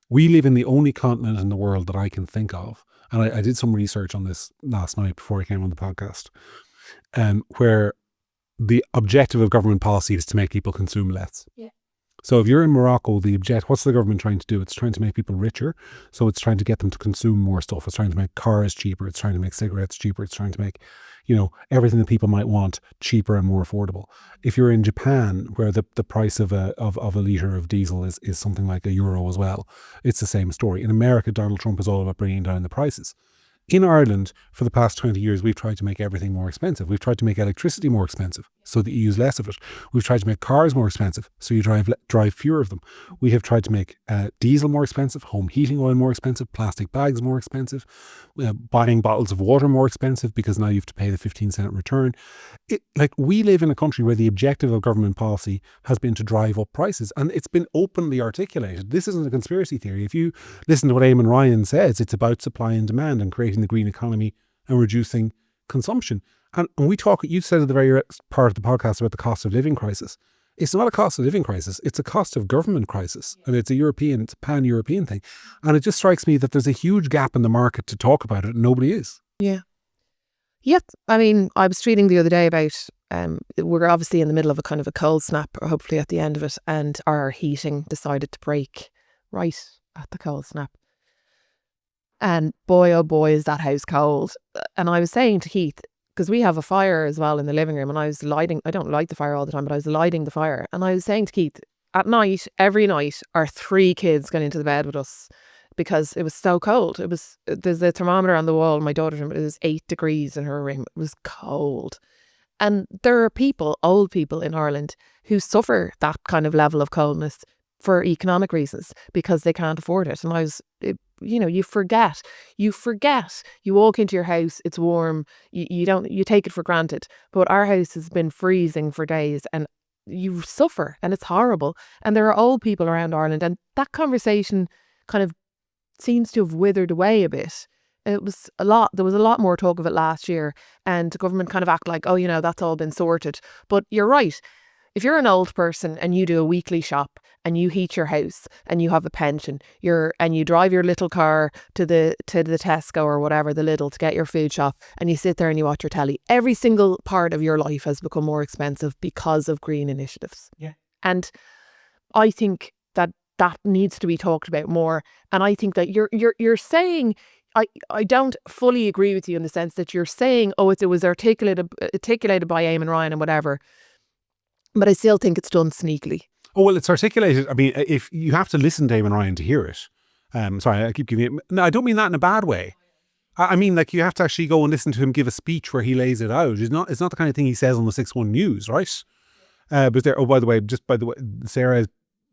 We live in the only continent in the world that I can think of, and I did some research on this last night before I came on the podcast, where the objective of government policy is to make people consume less. Yeah. So if you're in Morocco, what's the government trying to do? It's trying to make people richer. So it's trying to get them to consume more stuff. It's trying to make cars cheaper. It's trying to make cigarettes cheaper. It's trying to make, everything that people might want cheaper and more affordable. If you're in Japan, where the price of a litre of diesel is something like €1 as well, it's the same story. In America, Donald Trump is all about bringing down the prices. In Ireland, for the past 20 years, we've tried to make everything more expensive. We've tried to make electricity more expensive so that you use less of it. We've tried to make cars more expensive so you drive fewer of them. We have tried to make diesel more expensive, home heating oil more expensive, plastic bags more expensive, buying bottles of water more expensive because now you have to pay the 15-cent return. We live in a country where the objective of government policy has been to drive up prices, and it's been openly articulated. This isn't a conspiracy theory. If you listen to what Eamon Ryan says, it's about supply and demand and creating the green economy and reducing consumption. And we talk, you said at the very part of the podcast about the cost of living crisis. It's not a cost of living crisis. It's a cost of government crisis. And it's a pan-European thing. And it just strikes me that there's a huge gap in the market to talk about it, and nobody is. Yeah. Yep. I mean, I was reading the other day about, we're obviously in the middle of a kind of a cold snap, or hopefully at the end of it, and our heating decided to break right at the cold snap. And boy, oh boy, is that house cold. And I was saying to Keith, because we have a fire as well in the living room, and I don't light the fire all the time, but I was lighting the fire. And I was saying to Keith, at night, every night, our 3 kids got into the bed with us because it was so cold. There's a thermometer on the wall in my daughter's room. It was 8 degrees in her room. It was cold. And there are old people in Ireland, who suffer that kind of level of coldness for economic reasons because they can't afford it. And you forget. You walk into your house, it's warm. You take it for granted. But our house has been freezing for days, and you suffer, and it's horrible. And there are old people around Ireland, and that conversation kind of seems to have withered away a bit. There was a lot more talk of it last year, and the government kind of act like, that's all been sorted. But you're right. If you're an old person and you do a weekly shop and you heat your house and you have a pension, and you drive your little car to the Tesco or whatever, the Lidl, to get your food shop, and you sit there and you watch your telly, every single part of your life has become more expensive because of green initiatives. Yeah. And I think that needs to be talked about more. And I think that you're saying, I don't fully agree with you in the sense that you're saying, it was articulated by Eamon Ryan and whatever. But I still think it's done sneakily. Oh, well, it's articulated. I mean, if you have to listen to Eamon Ryan to hear it. Sorry, I keep giving it. No, I don't mean that in a bad way. I mean, you have to actually go and listen to him give a speech where he lays it out. It's not the kind of thing he says on the 6-1 News, right? But by the way, Sarah's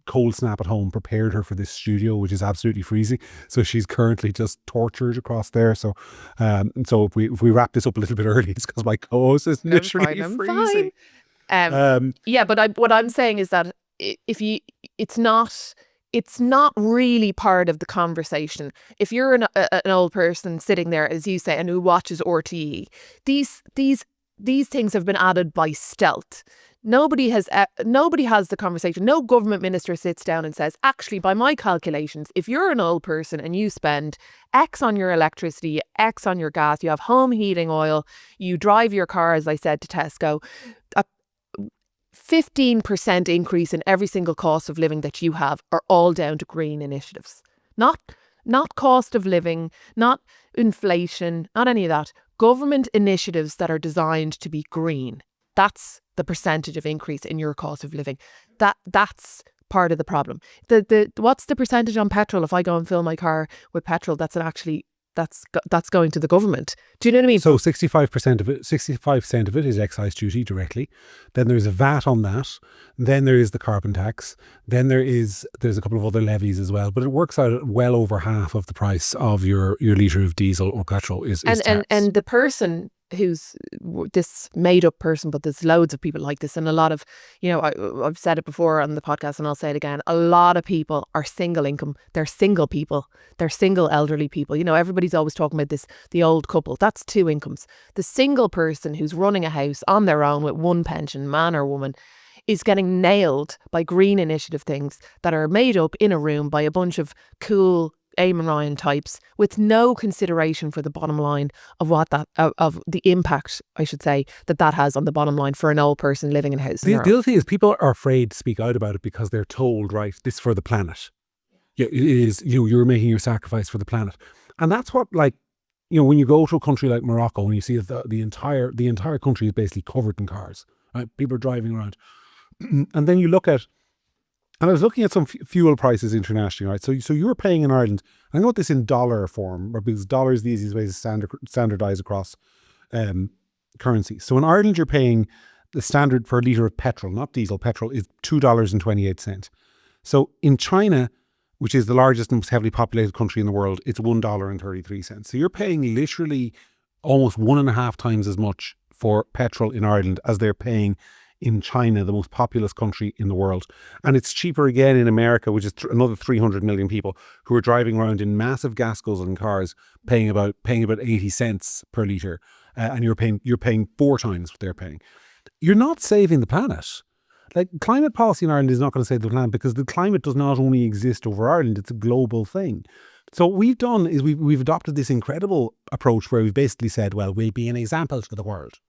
cold snap at home prepared her for this studio, which is absolutely freezing. So she's currently just tortured across there. So if we wrap this up a little bit early, it's because my co-host is literally freezing. But what I'm saying is that it's not really part of the conversation. If you're an old person sitting there, as you say, and who watches RTE, these things have been added by stealth. Nobody has the conversation. No government minister sits down and says, actually, by my calculations, if you're an old person and you spend X on your electricity, X on your gas, you have home heating oil, you drive your car, as I said, to Tesco, 15% increase in every single cost of living that you have are all down to green initiatives. Not cost of living, not inflation, not any of that. Government initiatives that are designed to be green. That's the percentage of increase in your cost of living. That's part of the problem. What's the percentage on petrol if I go and fill my car with petrol that's actually that's going to the government. Do you know what I mean? So 65% of it, 65% of it is excise duty directly. Then there's a VAT on that. Then there is the carbon tax. Then there's a couple of other levies as well. But it works out at well over half of the price of your litre of diesel or petrol is tax. And the person who's this made up person, but there's loads of people like this, and a lot of, I've said it before on the podcast and I'll say it again, a lot of people are single income. They're single people. They're single elderly people. Everybody's always talking about this, the old couple. That's two incomes. The single person who's running a house on their own with one pension, man or woman, is getting nailed by green initiative things that are made up in a room by a bunch of cool Eamon Ryan types with no consideration for the bottom line of what of the impact, I should say, that has on the bottom line for an old person living in a house. The other thing is people are afraid to speak out about it because they're told, right, this is for the planet. Yeah, it is, you're making your sacrifice for the planet. And that's what, when you go to a country like Morocco and you see that the entire country is basically covered in cars, right? People are driving around. And then you look at, and I was looking at some fuel prices internationally, right? So you're paying in Ireland, I got this in dollar form, because dollar is the easiest way to standardize across currencies. So in Ireland, you're paying the standard for a litre of petrol, not diesel, petrol is $2.28. So in China, which is the largest and most heavily populated country in the world, it's $1.33. So you're paying literally almost 1.5 times as much for petrol in Ireland as they're paying in China, the most populous country in the world. And it's cheaper again in America, which is another 300 million people who are driving around in massive gas guzzling cars, paying about 80 cents per litre. And you're paying 4 times what they're paying. You're not saving the planet. Climate policy in Ireland is not going to save the planet because the climate does not only exist over Ireland, it's a global thing. So what we've done is we've adopted this incredible approach where we've basically said, well, we'll be an example to the world.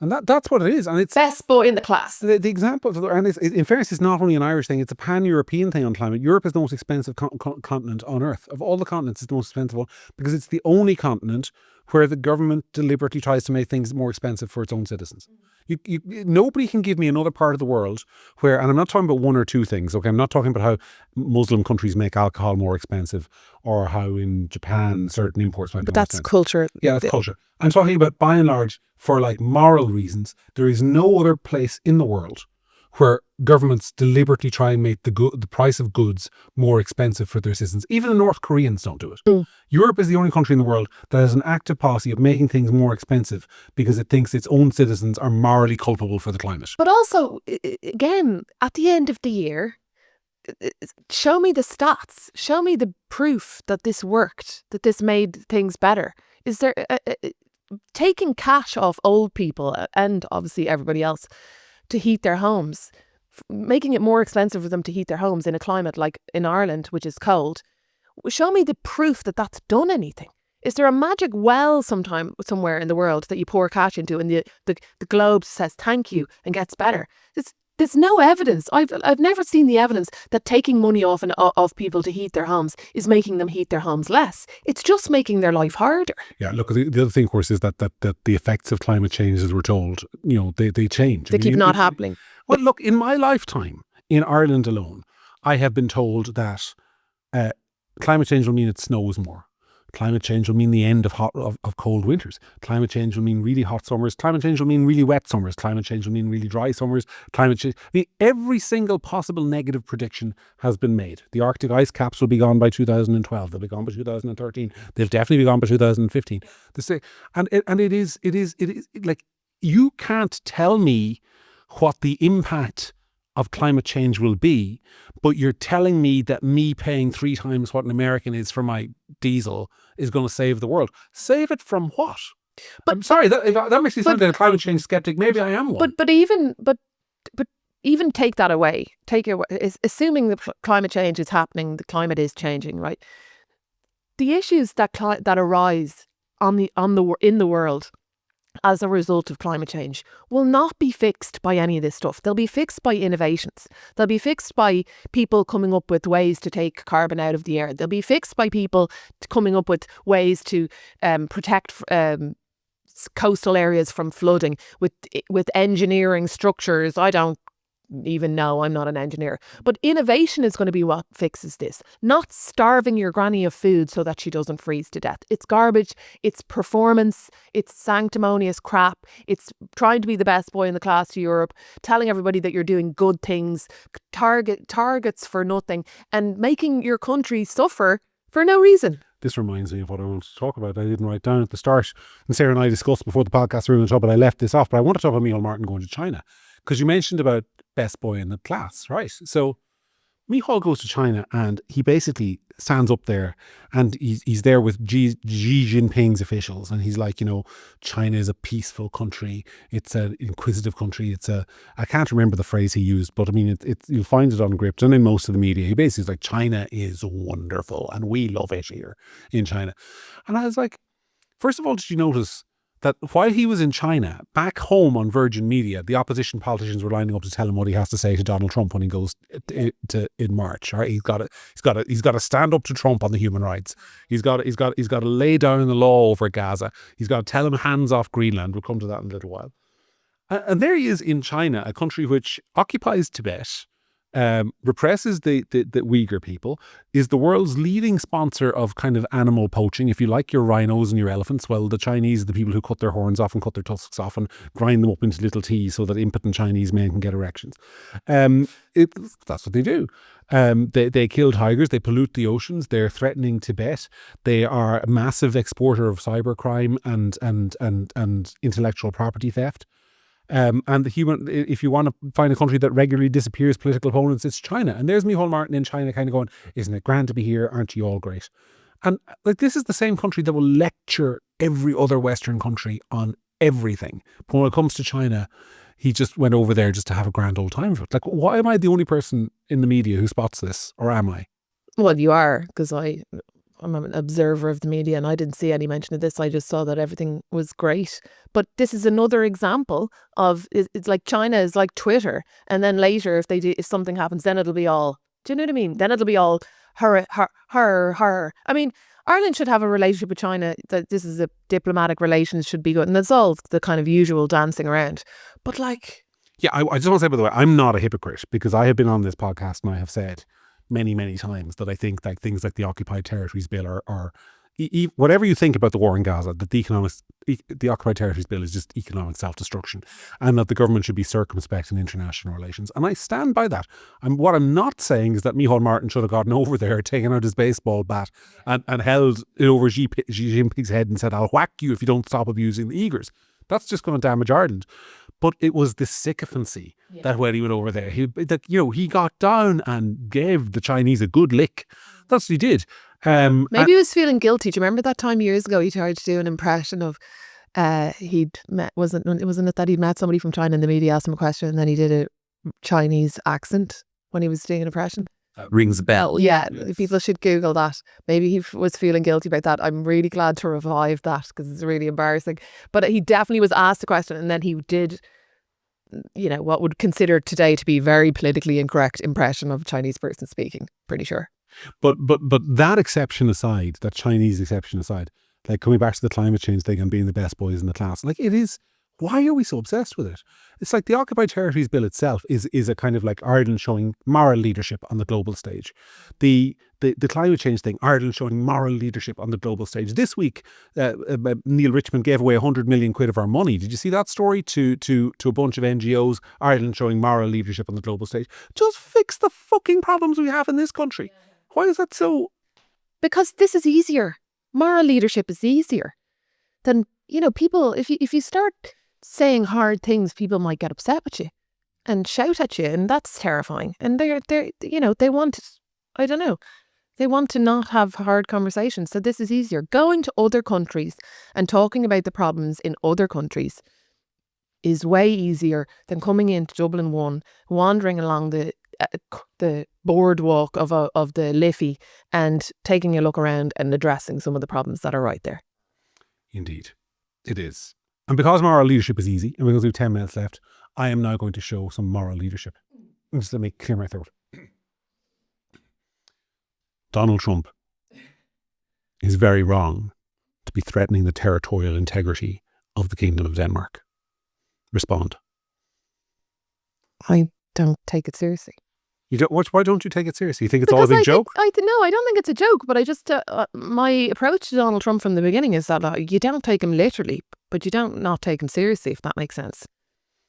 And that's what it is. And it's best boy in the class. The example, and in fairness, it's not only an Irish thing, it's a pan-European thing on climate. Europe is the most expensive continent on Earth. Of all the continents, it's the most expensive one because it's the only continent where the government deliberately tries to make things more expensive for its own citizens. Nobody can give me another part of the world where, and I'm not talking about one or two things, okay? I'm not talking about how Muslim countries make alcohol more expensive or how in Japan certain imports might be more expensive. But that's culture. Yeah, that's culture. I'm talking about, by and large, for moral reasons, there is no other place in the world where governments deliberately try and make the price of goods more expensive for their citizens. Even the North Koreans don't do it. Europe is the only country in the world that has an active policy of making things more expensive because it thinks its own citizens are morally culpable for the climate. But also, again, at the end of the year, show me the stats. Show me the proof that this worked, that this made things better. Is there taking cash off old people and obviously everybody else to heat their homes, making it more expensive for them to heat their homes in a climate like in Ireland, which is cold? Show me the proof that that's done anything. Is there a magic well somewhere in the world that you pour cash into and the globe says thank you and gets better? There's no evidence. I've never seen the evidence that taking money off of people to heat their homes is making them heat their homes less. It's just making their life harder. Yeah, look, the other thing, of course, is that the effects of climate change, as we're told, they change. They keep not happening. Well, look, in my lifetime, in Ireland alone, I have been told that climate change will mean it snows more. Climate change will mean the end of cold winters. Climate change will mean really hot summers. Climate change will mean really wet summers. Climate change will mean really dry summers. Climate change. Every single possible negative prediction has been made. The Arctic ice caps will be gone by 2012. They'll be gone by 2013. They'll definitely be gone by 2015. It is like, you can't tell me what the impact of climate change will be, but you're telling me that me paying 3 times what an American is for my diesel is going to save the world. Save it from what? But I'm sorry, that makes me sound like a climate change skeptic. Maybe I am one. But even take that away. Assuming the climate change is happening, the climate is changing, right? The issues that arise in the world as a result of climate change will not be fixed by any of this stuff. They'll be fixed by innovations. They'll be fixed by people coming up with ways to take carbon out of the air. They'll be fixed by people coming up with ways to protect coastal areas from flooding with engineering structures. I don't even know I'm not an engineer. But innovation is going to be what fixes this, not starving your granny of food so that she doesn't freeze to death. It's garbage, it's performance, it's sanctimonious crap, it's trying to be the best boy in the class to Europe, telling everybody that you're doing good things, targets for nothing, and making your country suffer for no reason. This reminds me of what I wanted to talk about. I didn't write down at the start. And Sarah and I discussed before the podcast we were going to talk, but I left this off. But I want to talk about Micheál Martin going to China. Because you mentioned about best boy in the class, right? So Micheál goes to China and he basically stands up there and he's there with Xi Jinping's officials. And he's like, China is a peaceful country. It's an inquisitive country. I can't remember the phrase he used, but I mean, you'll find it on Gript and in most of the media. He basically is like, China is wonderful and we love it here in China. And I was like, first of all, did you notice that while he was in China, back home on Virgin Media, the opposition politicians were lining up to tell him what he has to say to Donald Trump when he goes in March. Right? He's got to stand up to Trump on the human rights. He's got to lay down the law over Gaza. He's got to tell him hands off Greenland. We'll come to that in a little while. And there he is in China, a country which occupies Tibet, represses the Uyghur people, is the world's leading sponsor of kind of animal poaching. If you like your rhinos and your elephants, well, the Chinese are the people who cut their horns off and cut their tusks off and grind them up into little teas so that impotent Chinese men can get erections. That's what they do. They kill tigers, they pollute the oceans, they're threatening Tibet, they are a massive exporter of cybercrime and intellectual property theft. And if you want to find a country that regularly disappears political opponents, it's China. And there's Micheál Martin in China kind of going, isn't it grand to be here? Aren't you all great? And like, this is the same country that will lecture every other Western country on everything. But when it comes to China, he just went over there just to have a grand old time for it. Like, why am I the only person in the media who spots this? Or am I? Well, you are, because I'm an observer of the media and I didn't see any mention of this. I just saw that everything was great. But this is another example of, it's like China is like Twitter. And then later, if something happens, then it'll be all, do you know what I mean? Then it'll be all her. I mean, Ireland should have a relationship with China. That this is a diplomatic relations should be good. And that's all the kind of usual dancing around. But like... Yeah, I just want to say, by the way, I'm not a hypocrite because I have been on this podcast and I have said many, many times that I think that things like the Occupied Territories Bill are whatever you think about the war in Gaza, that the Occupied Territories Bill is just economic self-destruction and that the government should be circumspect in international relations. And I stand by that. What I'm not saying is that Micheál Martin should have gotten over there, taken out his baseball bat and held it over Xi Jinping's head and said, I'll whack you if you don't stop abusing the Uyghurs. That's just going to damage Ireland. But it was the sycophancy that when he went over there, he got down and gave the Chinese a good lick. That's what he did. Maybe he was feeling guilty. Do you remember that time years ago he tried to do an impression of wasn't it that he'd met somebody from China and the media asked him a question and then he did a Chinese accent when he was doing an impression? Rings a bell. Yeah, people should Google that. Maybe he was feeling guilty about that. I'm really glad to revive that because it's really embarrassing. But he definitely was asked a question and then he did, what would consider today to be very politically incorrect impression of a Chinese person speaking. Pretty sure. But that exception aside, that Chinese exception aside, like coming back to the climate change thing and being the best boys in the class, like it is. Why are we so obsessed with it? It's like the Occupied Territories Bill itself is a kind of like Ireland showing moral leadership on the global stage. The climate change thing, Ireland showing moral leadership on the global stage. This week, Neil Richmond gave away 100 million quid of our money. Did you see that story to a bunch of NGOs? Ireland showing moral leadership on the global stage. Just fix the fucking problems we have in this country. Why is that so? Because this is easier. Moral leadership is easier than, people, if you start saying hard things, people might get upset with you and shout at you, and that's terrifying. And they want, I don't know, they want to not have hard conversations. So this is easier. Going to other countries and talking about the problems in other countries is way easier than coming into Dublin 1, wandering along the boardwalk of the Liffey and taking a look around and addressing some of the problems that are right there. Indeed, it is. And because moral leadership is easy, and because we have 10 minutes left, I am now going to show some moral leadership. Just let me clear my throat. Donald Trump is very wrong to be threatening the territorial integrity of the Kingdom of Denmark. Respond. I don't take it seriously. You don't. Why don't you take it seriously? You think it's all a big joke? No, I don't think it's a joke, but I just, my approach to Donald Trump from the beginning is that you don't take him literally, but you don't not take him seriously, if that makes sense.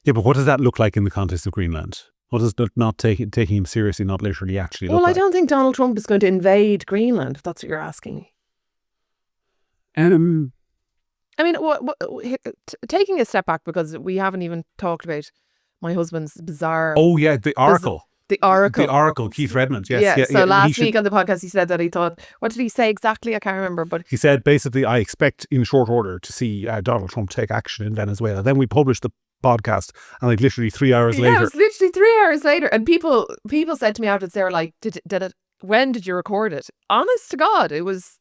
Yeah, but what does that look like in the context of Greenland? What does not taking him seriously, not literally, actually look like? Well, I don't think Donald Trump is going to invade Greenland, if that's what you're asking. I mean, taking a step back, because we haven't even talked about my husband's bizarre... Oh, yeah, the Oracle. The Oracle. The Oracle, Keith Redmond, yes. Yeah, so last week on the podcast he said that he thought... What did he say exactly? I can't remember, but... He said, basically, I expect in short order to see Donald Trump take action in Venezuela. Then we published the podcast, and like literally 3 hours later... Yeah, it was literally 3 hours later. And people said to me afterwards, they were like, when did you record it? Honest to God, it was...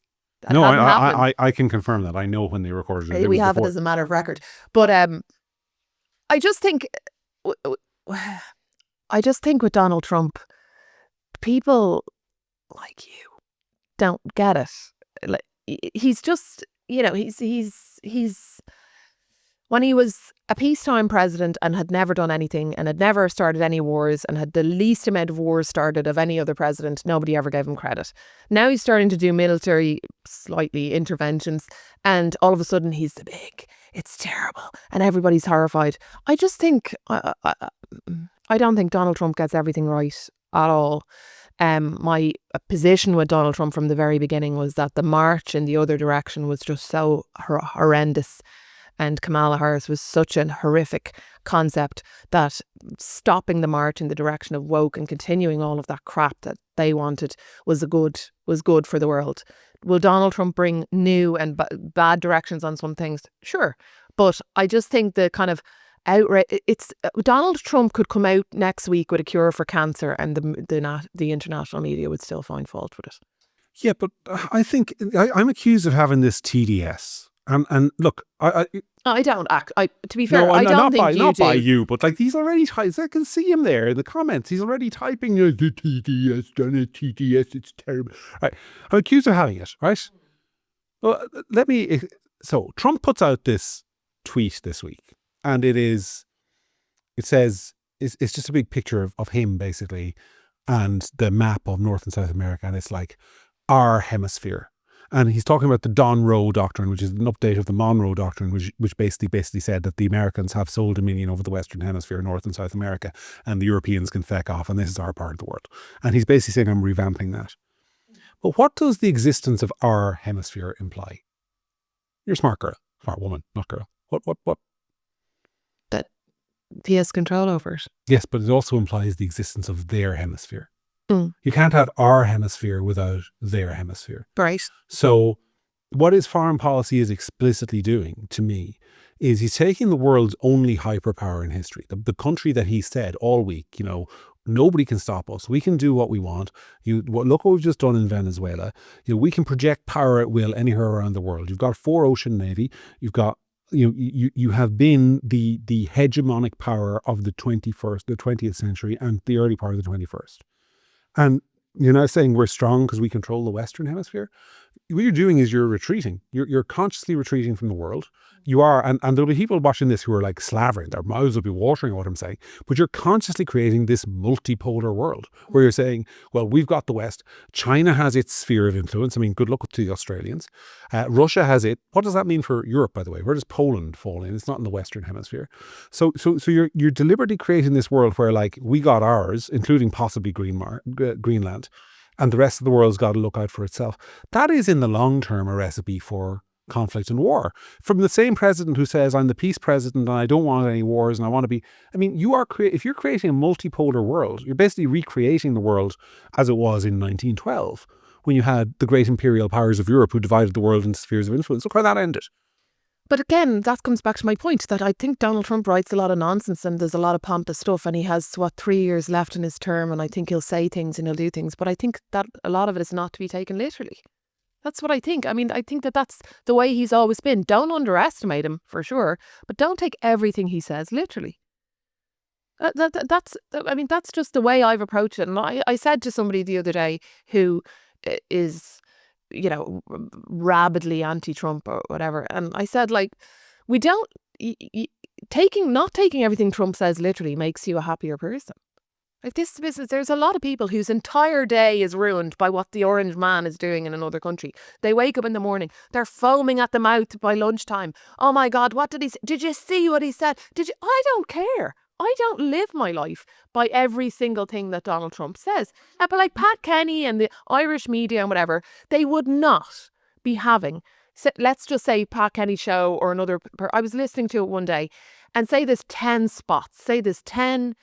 No, I can confirm that. I know when they recorded it. We have it as a matter of record. But I just think with Donald Trump, people like you don't get it. Like, he's just, he's when he was a peacetime president and had never done anything and had never started any wars and had the least amount of wars started of any other president, nobody ever gave him credit. Now he's starting to do military slightly interventions, and all of a sudden he's the big, it's terrible, and everybody's horrified. I just think I don't think Donald Trump gets everything right at all. My position with Donald Trump from the very beginning was that the march in the other direction was just so horrendous, and Kamala Harris was such a horrific concept that stopping the march in the direction of woke and continuing all of that crap that they wanted was good for the world. Will Donald Trump bring new and bad directions on some things? Sure, but I just think the kind of outright, Donald Trump could come out next week with a cure for cancer, and the international media would still find fault with it. Yeah, but I think I'm accused of having this TDS. And look, I don't act. To be fair, I don't think you do. Not by you, but like he's already. I can see him there in the comments. He's already typing the TDS, done it. TDS, it's terrible. Right, I'm accused of having it. Right. Well, So Trump puts out this tweet this week, and it says it's just a big picture of him basically, and the map of North and South America, and it's like our hemisphere. And he's talking about the Don Roe Doctrine, which is an update of the Monroe Doctrine, which basically said that the Americans have sole dominion over the Western Hemisphere, North and South America, and the Europeans can feck off, and this is our part of the world. And he's basically saying, I'm revamping that. But what does the existence of our hemisphere imply? You're a smart girl. Smart woman, not girl. What? That he has control over it. Yes, but it also implies the existence of their hemisphere. You can't have our hemisphere without their hemisphere. Right. So what his foreign policy is explicitly doing, to me, is he's taking the world's only hyperpower in history, the country that he said all week, nobody can stop us. We can do what we want. Look what we've just done in Venezuela. We can project power at will anywhere around the world. You've got 4 ocean navy. You've got you have been the hegemonic power of the 20th century and the early part of the 21st. And you're not saying we're strong because we control the Western Hemisphere. What you're doing is you're retreating. You're consciously retreating from the world. You are, and there'll be people watching this who are like slavering. Their mouths will be watering what I'm saying. But you're consciously creating this multipolar world where you're saying, well, we've got the West. China has its sphere of influence. I mean, good luck to the Australians. Russia has it. What does that mean for Europe, by the way? Where does Poland fall in? It's not in the Western Hemisphere. So you're deliberately creating this world where like we got ours, including possibly Greenland, and the rest of the world's got to look out for itself. That is in the long term a recipe for conflict and war. From the same president who says, I'm the peace president and I don't want any wars and I want to be... I mean, if you're creating a multipolar world, you're basically recreating the world as it was in 1912, when you had the great imperial powers of Europe who divided the world into spheres of influence. Look how that ended. But again, that comes back to my point that I think Donald Trump writes a lot of nonsense and there's a lot of pompous stuff, and he has, 3 years left in his term, and I think he'll say things and he'll do things, but I think that a lot of it is not to be taken literally. That's what I think. I mean, I think that's the way he's always been. Don't underestimate him, for sure, but don't take everything he says literally. That's just the way I've approached it. And I said to somebody the other day who is... rabidly anti-Trump or whatever. And I said, like, we don't... not taking everything Trump says literally makes you a happier person. Like this business, there's a lot of people whose entire day is ruined by what the orange man is doing in another country. They wake up in the morning, they're foaming at the mouth by lunchtime. Oh my God, what did he say? Did you see what he said? I don't care. I don't live my life by every single thing that Donald Trump says. But like Pat Kenny and the Irish media and whatever, they would not be having, let's just say Pat Kenny show or another, I was listening to it one day, and say there's 10 spots, say there's 10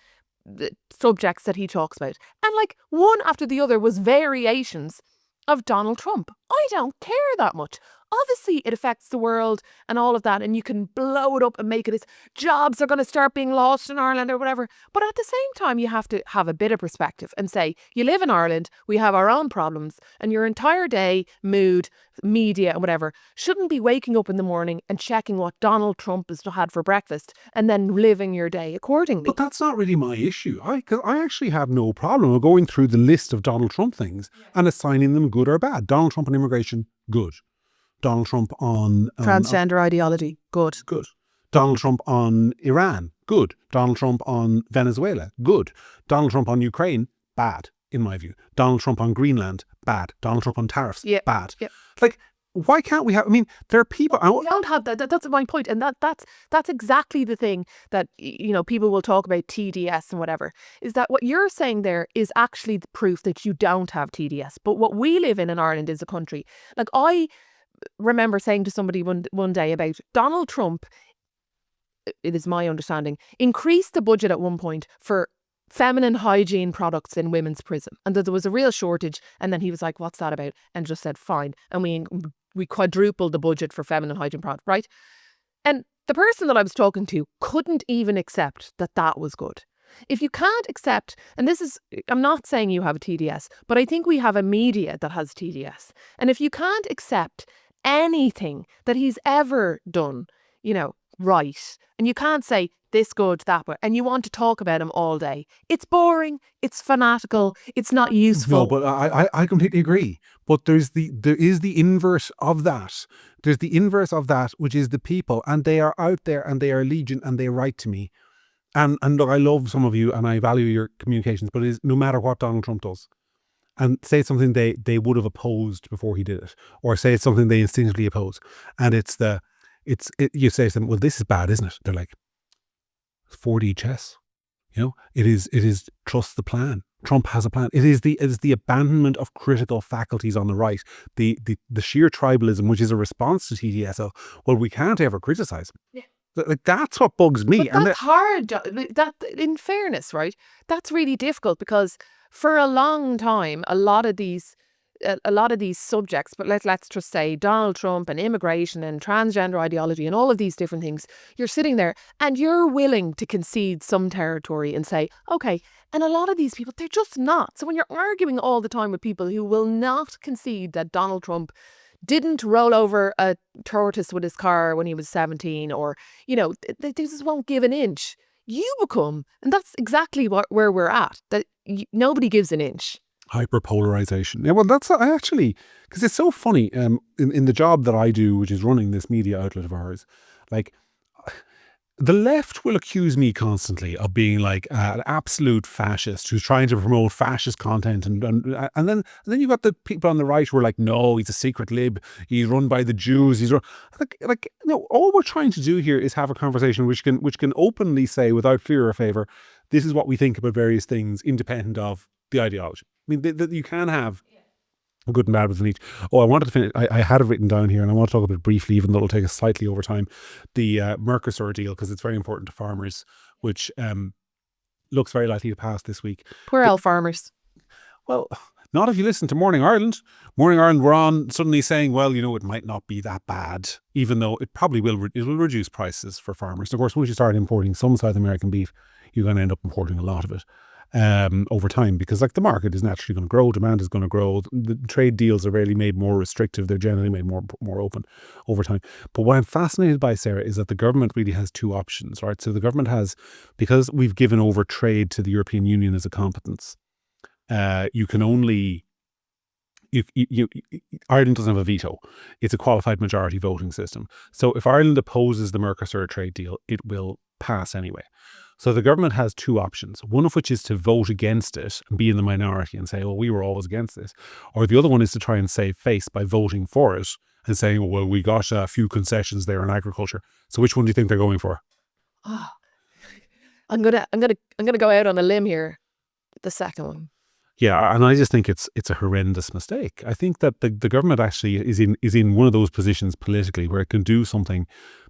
subjects that he talks about, and like one after the other was variations of Donald Trump. I don't care that much. Obviously, it affects the world and all of that, and you can blow it up and make it as jobs are going to start being lost in Ireland or whatever. But at the same time, you have to have a bit of perspective and say, you live in Ireland, we have our own problems, and your entire day, mood, media, and whatever shouldn't be waking up in the morning and checking what Donald Trump has had for breakfast and then living your day accordingly. But that's not really my issue. Because I actually have no problem with going through the list of Donald Trump things and assigning them good or bad. Donald Trump on immigration, good. Donald Trump on transgender ideology, good. Good. Donald Trump on Iran, good. Donald Trump on Venezuela, good. Donald Trump on Ukraine, bad, in my view. Donald Trump on Greenland, bad. Donald Trump on tariffs, bad. Yep. Like, why can't we have, I mean, there are people... We don't have that. That's my point. And that's exactly the thing that, you know, people will talk about TDS and whatever, is that what you're saying there is actually the proof that you don't have TDS. But what we live in Ireland is a country. Like, I remember saying to somebody one day about Donald Trump, it is my understanding, increased the budget at one point for feminine hygiene products in women's prison, and that there was a real shortage, and then he was like, what's that about? And just said fine, and we quadrupled the budget for feminine hygiene products, right? And the person that I was talking to couldn't even accept that was good. If you can't accept, and this is, I'm not saying you have a TDS, but I think we have a media that has TDS. And if you can't accept anything that he's ever done, you know, right, and you can't say this good, that good, and you want to talk about him all day, it's boring, it's fanatical, it's not useful. No, but I completely agree. But there is the inverse of that. There's the inverse of that, which is the people, and they are out there and they are legion and they write to me. And look, I love some of you and I value your communications, but it is no matter what Donald Trump does, and say something they would have opposed before he did it, or say it's something they instinctively oppose, and you say to them, well, this is bad, isn't it? They're like, 4D chess, you know. It is trust the plan. Trump has a plan. It is the abandonment of critical faculties on the right, the sheer tribalism, which is a response to TDS. Well, we can't ever criticize him. Yeah. Like, that's what bugs me. But that's hard. That, in fairness, right? That's really difficult because for a long time, a lot of these subjects, but let's just say Donald Trump and immigration and transgender ideology and all of these different things, you're sitting there and you're willing to concede some territory and say, okay, and a lot of these people, they're just not. So when you're arguing all the time with people who will not concede that Donald Trump didn't roll over a tortoise with his car when he was 17, or, you know, they just won't give an inch, you become, and that's exactly where we're at, that nobody gives an inch. Hyperpolarization. Yeah, well, I actually, because it's so funny, in the job that I do, which is running this media outlet of ours, like, the left will accuse me constantly of being like an absolute fascist who's trying to promote fascist content, and then you've got the people on the right who are like, no, he's a secret lib, he's run by the Jews, like no, all we're trying to do here is have a conversation which can openly say without fear or favor, this is what we think about various things, independent of the ideology. I mean, that you can have good and bad within each. Oh, I wanted to finish. I had it written down here, and I want to talk about it briefly, even though it'll take us slightly over time. The Mercosur deal, because it's very important to farmers, which looks very likely to pass this week. Poor old farmers. Well, not if you listen to Morning Ireland. Morning Ireland were on suddenly saying, well, you know, it might not be that bad, even though it probably will. It will reduce prices for farmers. Of course, once you start importing some South American beef, you're going to end up importing a lot of it. Over time, because like the market is naturally going to grow, demand is going to grow, the trade deals are rarely made more restrictive, they're generally made more open over time. But what I'm fascinated by, Sarah, is that the government really has two options, right? So the government has, because we've given over trade to the European Union as a competence, you can only, Ireland doesn't have a veto. It's a qualified majority voting system. So if Ireland opposes the Mercosur trade deal, it will pass anyway. So the government has two options, one of which is to vote against it and be in the minority and say, well, we were always against this. Or the other one is to try and save face by voting for it and saying, well, we got a few concessions there in agriculture. So which one do you think they're going for? Oh, I'm gonna go out on a limb here. The second one. Yeah, and I just think it's a horrendous mistake. I think that the government actually is in one of those positions politically where it can do something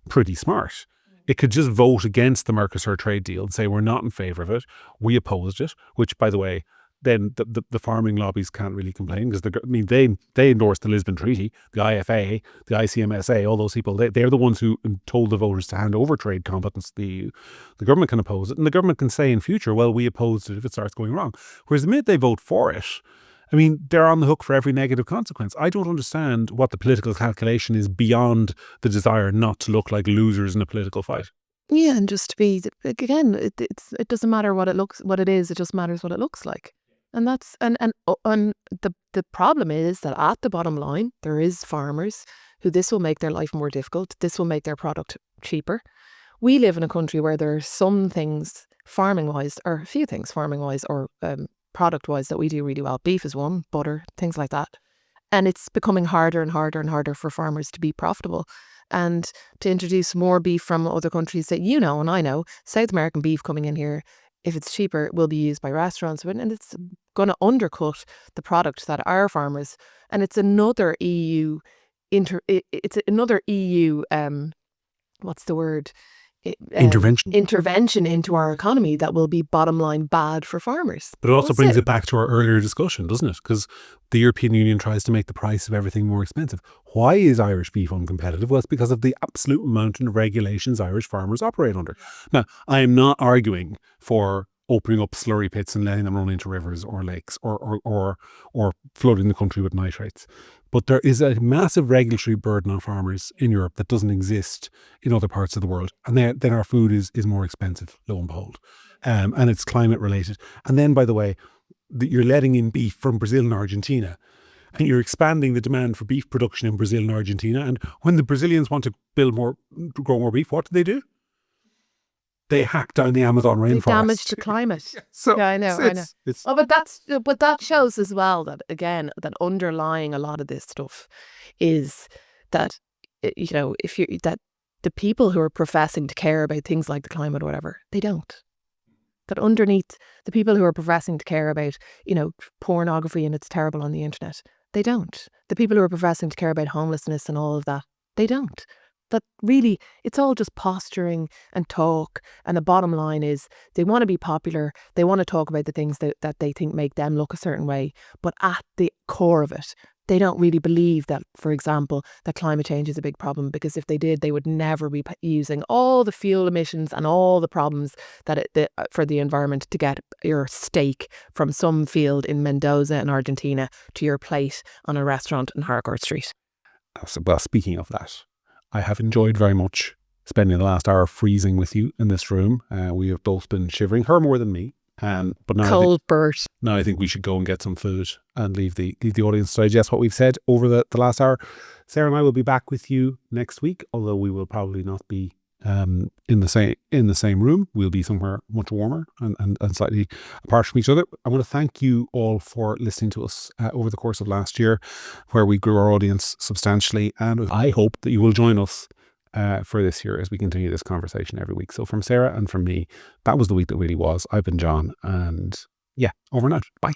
pretty smart. It could just vote against the Mercosur trade deal and say we're not in favour of it. We opposed it, which, by the way, then the farming lobbies can't really complain because they endorsed the Lisbon Treaty, the IFA, the ICMSA, all those people. They're the ones who told the voters to hand over trade competence. The government can oppose it, and the government can say in future, well, we opposed it if it starts going wrong. Whereas the minute they vote for it, I mean, they're on the hook for every negative consequence. I don't understand what the political calculation is beyond the desire not to look like losers in a political fight. Yeah, and just to be again, it doesn't matter what it is. It just matters what it looks like. And that's and the problem is that at the bottom line, there is farmers who this will make their life more difficult. This will make their product cheaper. We live in a country where there are some things farming wise, or a few things farming wise, or product wise that we do really well. Beef is one, butter, things like that. And it's becoming harder and harder and harder for farmers to be profitable and to introduce more beef from other countries that you know and I know. South American beef coming in here, if it's cheaper, it will be used by restaurants, and it's going to undercut the product that our farmers. And it's another EU what's the word? Intervention into our economy that will be bottom line bad for farmers. But it also brings it back to our earlier discussion, doesn't it? Because the European Union tries to make the price of everything more expensive. Why is Irish beef uncompetitive? Well, it's because of the absolute mountain of regulations Irish farmers operate under. Now, I am not arguing for opening up slurry pits and letting them run into rivers or lakes or flooding the country with nitrates. But there is a massive regulatory burden on farmers in Europe that doesn't exist in other parts of the world. And then our food is more expensive, lo and behold. And it's climate related. And then, by the way, you're letting in beef from Brazil and Argentina. And you're expanding the demand for beef production in Brazil and Argentina. And when the Brazilians want to grow more beef, what do? They hack down the Amazon rainforest. They damage the climate. So yeah, I know. But that shows as well that, again, that underlying a lot of this stuff is that, that the people who are professing to care about things like the climate or whatever, they don't. That underneath the people who are professing to care about, pornography and it's terrible on the internet, they don't. The people who are professing to care about homelessness and all of that, they don't. That really, it's all just posturing and talk. And the bottom line is they want to be popular. They want to talk about the things that they think make them look a certain way. But at the core of it, they don't really believe that, for example, that climate change is a big problem, because if they did, they would never be using all the fuel emissions and all the problems for the environment to get your steak from some field in Mendoza in Argentina to your plate on a restaurant in Harcourt Street. Well, speaking of that, I have enjoyed very much spending the last hour freezing with you in this room. We have both been shivering, her more than me. But now Cold burst. Now I think we should go and get some food and leave the audience to digest what we've said over the last hour. Sarah and I will be back with you next week, although we will probably not be in the same room. We'll be somewhere much warmer and slightly apart from each other. I want to thank you all for listening to us over the course of last year, where we grew our audience substantially, and I hope that you will join us for this year as we continue this conversation every week. So from Sarah and from me, that was the week that really was. I've been John, and yeah, over and out. Bye.